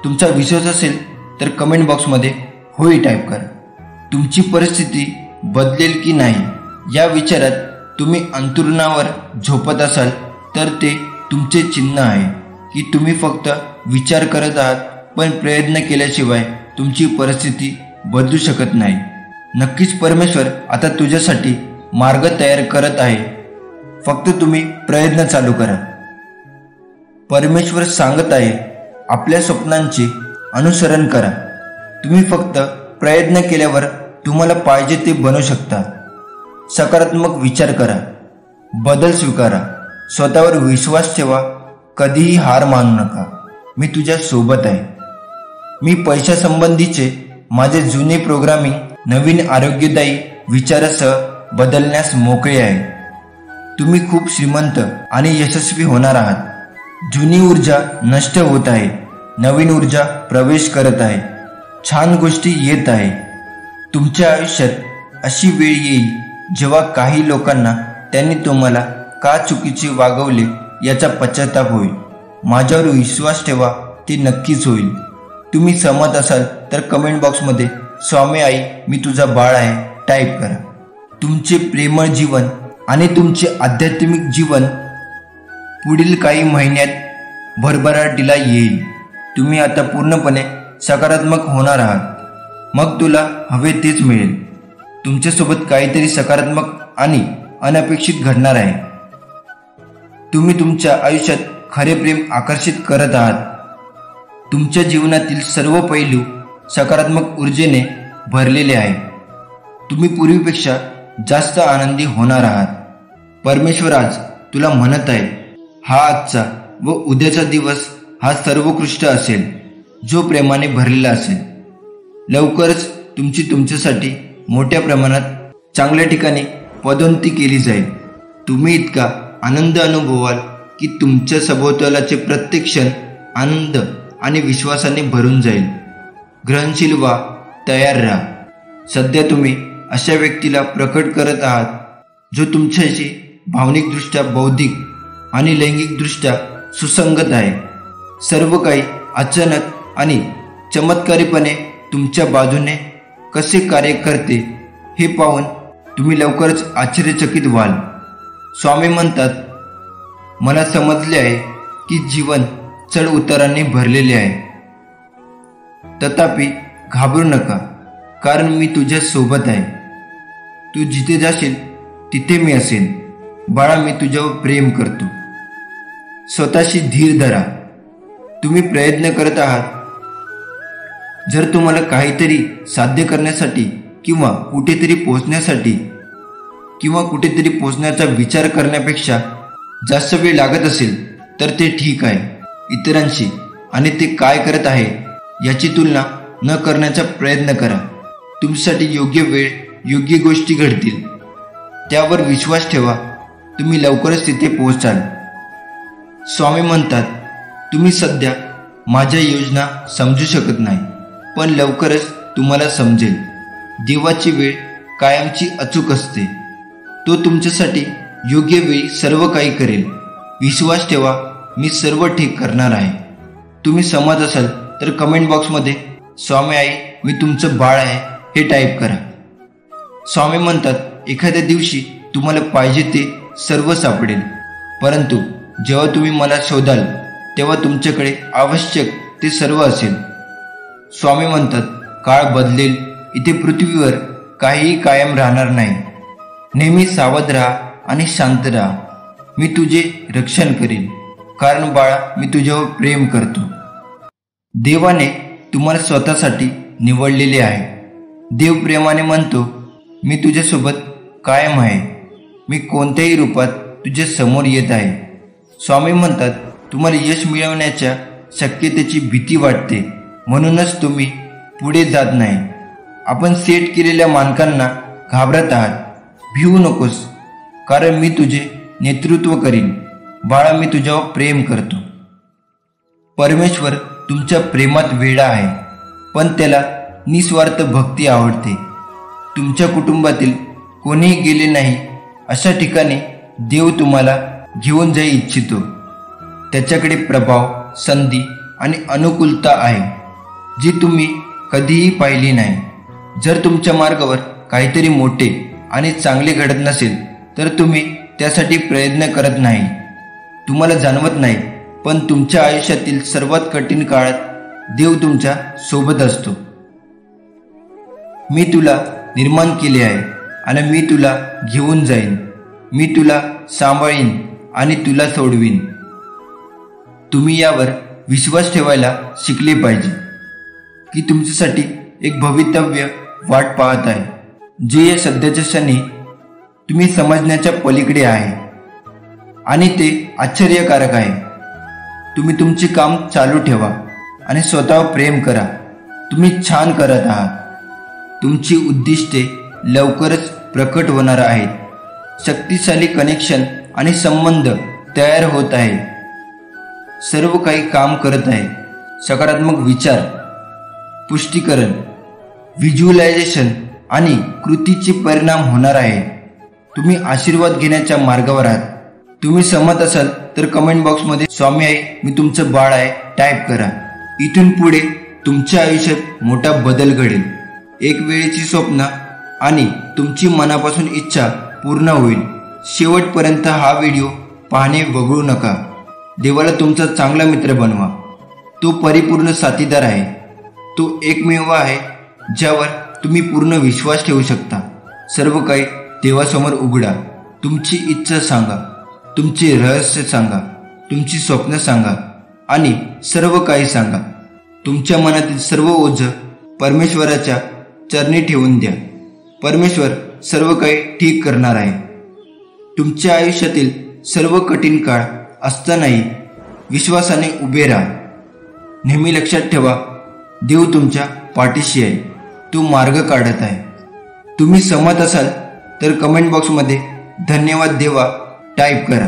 तुमचा विश्वास असेल तर कमेंट बॉक्समध्ये होय टाईप करा. तुमची परिस्थिती बदलेल की नाही या विचारात तुम्ही अंतरुणावर झोपत असाल तर ते तुमचे चिन्ह आहे की तुम्ही फक्त विचार करत आहात, पण प्रयत्न केल्याशिवाय तुमची परिस्थिती बदलू शकत नाही. नक्कीच परमेश्वर आता तुझ्यासाठी मार्ग तयार करत आहे. फक्त तुम्ही प्रयत्न चालू करा. परमेश्वर सांगत आहे, आपल्या स्वप्नांचे अनुसरण करा. तुम्ही फक्त प्रयत्न केल्यावर तुम्हाला पाहिजे ते बनवू शकता. सकारात्मक विचार करा, बदल स्वीकारा, स्वतःवर विश्वास ठेवा, कधीही हार मानू नका. मी तुझ्या सोबत आहे. मी पैशासंबंधीचे माझे जुने प्रोग्रामिंग नवीन आरोग्यदायी विचारासह बदलण्यास मोकळे आहे. तुम्ही खूप श्रीमंत आणि यशस्वी होणार आहात. जुनी ऊर्जा नष्ट होत आहे, नवीन ऊर्जा प्रवेश करत आहे. छान गोष्टी येत आहे. तुमच्या आयुष्यात अशी वेळ येईल जेव्हा काही लोकांना त्यांनी तुम्हाला का चुकीचे वागवले याचा पश्चाताप होईल. माझ्यावर विश्वास ठेवा, ते नक्कीच होईल. तुम्ही सहमत असाल तर कमेंट बॉक्समध्ये स्वामी आई मी तुझा बाळ आहे टाईप करा. तुमचे प्रेमळ जीवन आणि तुमचे आध्यात्मिक जीवन पुढील काही महिन्यात भरभराटीला येईल. तुम्ही आता पूर्णपणे सकारात्मक होणार आहात. मग तुला हवे तेच मिळेल. तुमच्यासोबत काहीतरी सकारात्मक आणि अनपेक्षित घडणार आहे. तुम्ही तुमच्या आयुष्यात खरे प्रेम आकर्षित करत आहात. तुमच्या जीवनातील सर्व पैलू सकारात्मक ऊर्जेने भरलेले आहे. तुम्ही पूर्वीपेक्षा जास्त आनंदी होणार आहात. परमेश्वर आज तुला म्हणत आहे, हा आजचा व उद्याचा दिवस हा सर्वोत्कृष्ट असेल, जो प्रेमाने भरलेला असेल. लवकरच तुमच्यासाठी मोठ्या प्रमाणात चांगल्या ठिकाणी पदोन्नती केली जाईल. तुम्ही इतका आनंद अनुभवाल की तुमच्या सभोवतालाचे प्रत्येक क्षण आनंद आणि विश्वासाने भरून जाईल. ग्रहणशील व्हा, तयार राहा. सध्या तुम्ही अशा व्यक्तीला प्रकट करत आहात जो तुमच्याशी भावनिकदृष्ट्या, बौद्धिक आणि लैंगिकदृष्ट्या सुसंगत आहे. सर्व काही अचानक आणि चमत्कारीपणे तुमच्या बाजूने कसे कार्य करते हे पाहून तुम्ही लवकरच आश्चर्यचकित व्हाल. स्वामी म्हणतात, मला समजले आहे की जीवन चढ उतारांनी भरलेले आहे. तथापि घाबरू नका, कारण मी तुझ्या सोबत आहे. तू जिथे जाशील तिथे मी असेन. बाळा, मी तुझ्यावर प्रेम करतो. स्वतःशी धीर धरा. तुम्ही प्रयत्न करत आहात. जर तुम्हाला काहीतरी साध्य करण्यासाठी किंवा कुठेतरी पोहोचण्याचा विचार करण्यापेक्षा जास्त वेळ लागत असेल तर ते ठीक आहे. इतरांशी आणि ते काय करत आहे याची तुलना न करण्याचा प्रयत्न करा. तुमच्यासाठी योग्य वेळ, योग्य गोष्टी घडतील. त्यावर विश्वास ठेवा. तुम्ही लवकरच तिथे पोहोचाल. स्वामी म्हणतात, तुम्ही सध्या माझ्या योजना समजू शकत नाही, पण लवकरच तुम्हाला समजेल. देवाची वेळ कायमची अचूक असते. तो तुमच्यासाठी योग्य वेळी सर्व काही करेल. विश्वास ठेवा, मी सर्व ठीक करणार आहे. तुम्ही सहमत असाल तर कमेंट बॉक्समध्ये स्वामी आई मी तुमचं बाळ आहे हे टाईप करा. स्वामी म्हणतात, एखाद्या दिवशी तुम्हाला पाहिजे ते सर्व सापडेल, परंतु जेव्हा तुम्ही मला शोधाल तेव्हा तुमच्याकडे आवश्यक ते सर्व असेल. स्वामी म्हणतात, काळ बदलेल. इथे पृथ्वीवर काहीही कायम राहणार नाही. नेहमी सावध राहा आणि शांत राहा. मी तुझे रक्षण करेन, कारण बाळा मी तुझ्यावर प्रेम करतो. देवाने तुम्हाला स्वतःसाठी निवडलेले आहे. देव प्रेमाने म्हणतो, मी तुझ्यासोबत कायम आहे. मी कोणत्याही रूपात तुझ्या समोर येत आहे. स्वामी म्हणतात, तुम्हाला यश मिळवण्याच्या शक्यतेची भीती वाटते, म्हणूनच तुम्ही पुढे जात नाही. आपण सेट केलेल्या मानकांना घाबरत आहात. भिवू नकोस, कारण मी तुझे नेतृत्व करीन. बाळा, मी तुझ्यावर प्रेम करतो. परमेश्वर तुमच्या प्रेमात वेडा आहे, पण त्याला निस्वार्थ भक्ती आवडते. तुमच्या कुटुंबातील कोणीही गेले नाही अशा ठिकाणी देव तुम्हाला घेऊन जाई इच्छितो. त्याच्याकडे प्रभाव, संधी आणि अनुकूलता आहे जी तुम्ही कधीही पाहिली नाही. जर तुमच्या मार्गावर काहीतरी मोठे आणि चांगले घडत नसेल तर तुम्ही त्यासाठी प्रयत्न करत नाही. तुम्हाला जाणवत नाही, पण तुमच्या आयुष्यातील सर्वात कठीण काळात देव तुमच्या सोबत असतो. मी तुला निर्माण केले आहे आणि मी तुला घेऊन जाईन. मी तुला सांभाळीन आणि तुला सोडवीन. तुम्ही यावर विश्वास ठेवायला शिकले पाहिजे की तुमच्यासाठी एक भवितव्य वाट पाहत आहे, जे या सध्याच्या क्षणी तुम्ही समजण्याच्या पलीकडे आहे आणि ते आश्चर्यकारक आहे. तुम्ही तुमचे काम चालू ठेवा आणि स्वतःवर प्रेम करा. तुम्ही छान करत आहात. तुमची उद्दिष्टे लवकरच प्रकट होणार आहेत. शक्तिशाली कनेक्शन आणि संबंध तयार होत आहे. सर्व काही काम करत आहे. सकारात्मक विचार, पुष्टीकरण, व्हिज्युअलायझेशन आणि कृतीचे परिणाम होणार आहे. तुम्ही आशीर्वाद घेण्याच्या मार्गावर आहात. तुम्ही सहमत असाल तर कमेंट बॉक्समध्ये स्वामी आई मी तुमचं बाळ आहे टाईप करा. इथून पुढे तुमच्या आयुष्यात मोठा बदल घडेल. एक वेळेची स्वप्न आणि तुमची मनापासून इच्छा पूर्ण होईल. शेवटपर्यंत हा व्हिडिओ पाहणे वगळू नका. देवाला तुमचा चांगला मित्र बनवा. तो परिपूर्ण साथीदार आहे. तो एकमेव आहे ज्यावर तुम्ही पूर्ण विश्वास ठेवू शकता. सर्व काही देवासमोर उघडा. तुमची इच्छा सांगा, तुमचे रहस्य सांगा, तुमची स्वप्न सांगा आणि सर्व काही सांगा. तुमच्या मनातील सर्व ओझं परमेश्वराच्या चरणी ठेवून द्या. परमेश्वर सर्व काही ठीक करणार आहे. तुमच्या आयुष्यातील सर्व कठीण काळ असतानाही विश्वासाने उभे राहा. नेहमी लक्षात ठेवा, देव तुमच्या पाठीशी आहे. तो मार्ग काढत आहे. तुम्ही सहमत असाल तर कमेंट बॉक्समध्ये धन्यवाद देवा टाईप करा.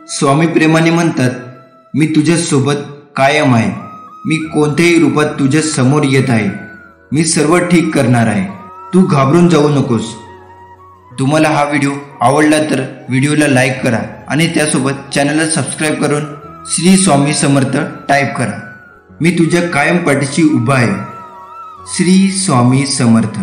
स्वामी प्रेमाने म्हणतात, मी तुझ्या सोबत कायम आहे. मी कोणत्याही रूपात तुझ्या समोर येत आहे. मी सर्व ठीक करणार आहे. तू घाबरून जाऊ नकोस. तुम्हाला हा व्हिडिओ आवडला तर व्हिडिओला लाईक करा आणि त्यासोबत चॅनलला सबस्क्राईब करून श्री स्वामी समर्थ टाईप करा. मी तुझ्या कायम पाठीशी उभा आहे. श्री स्वामी समर्थ.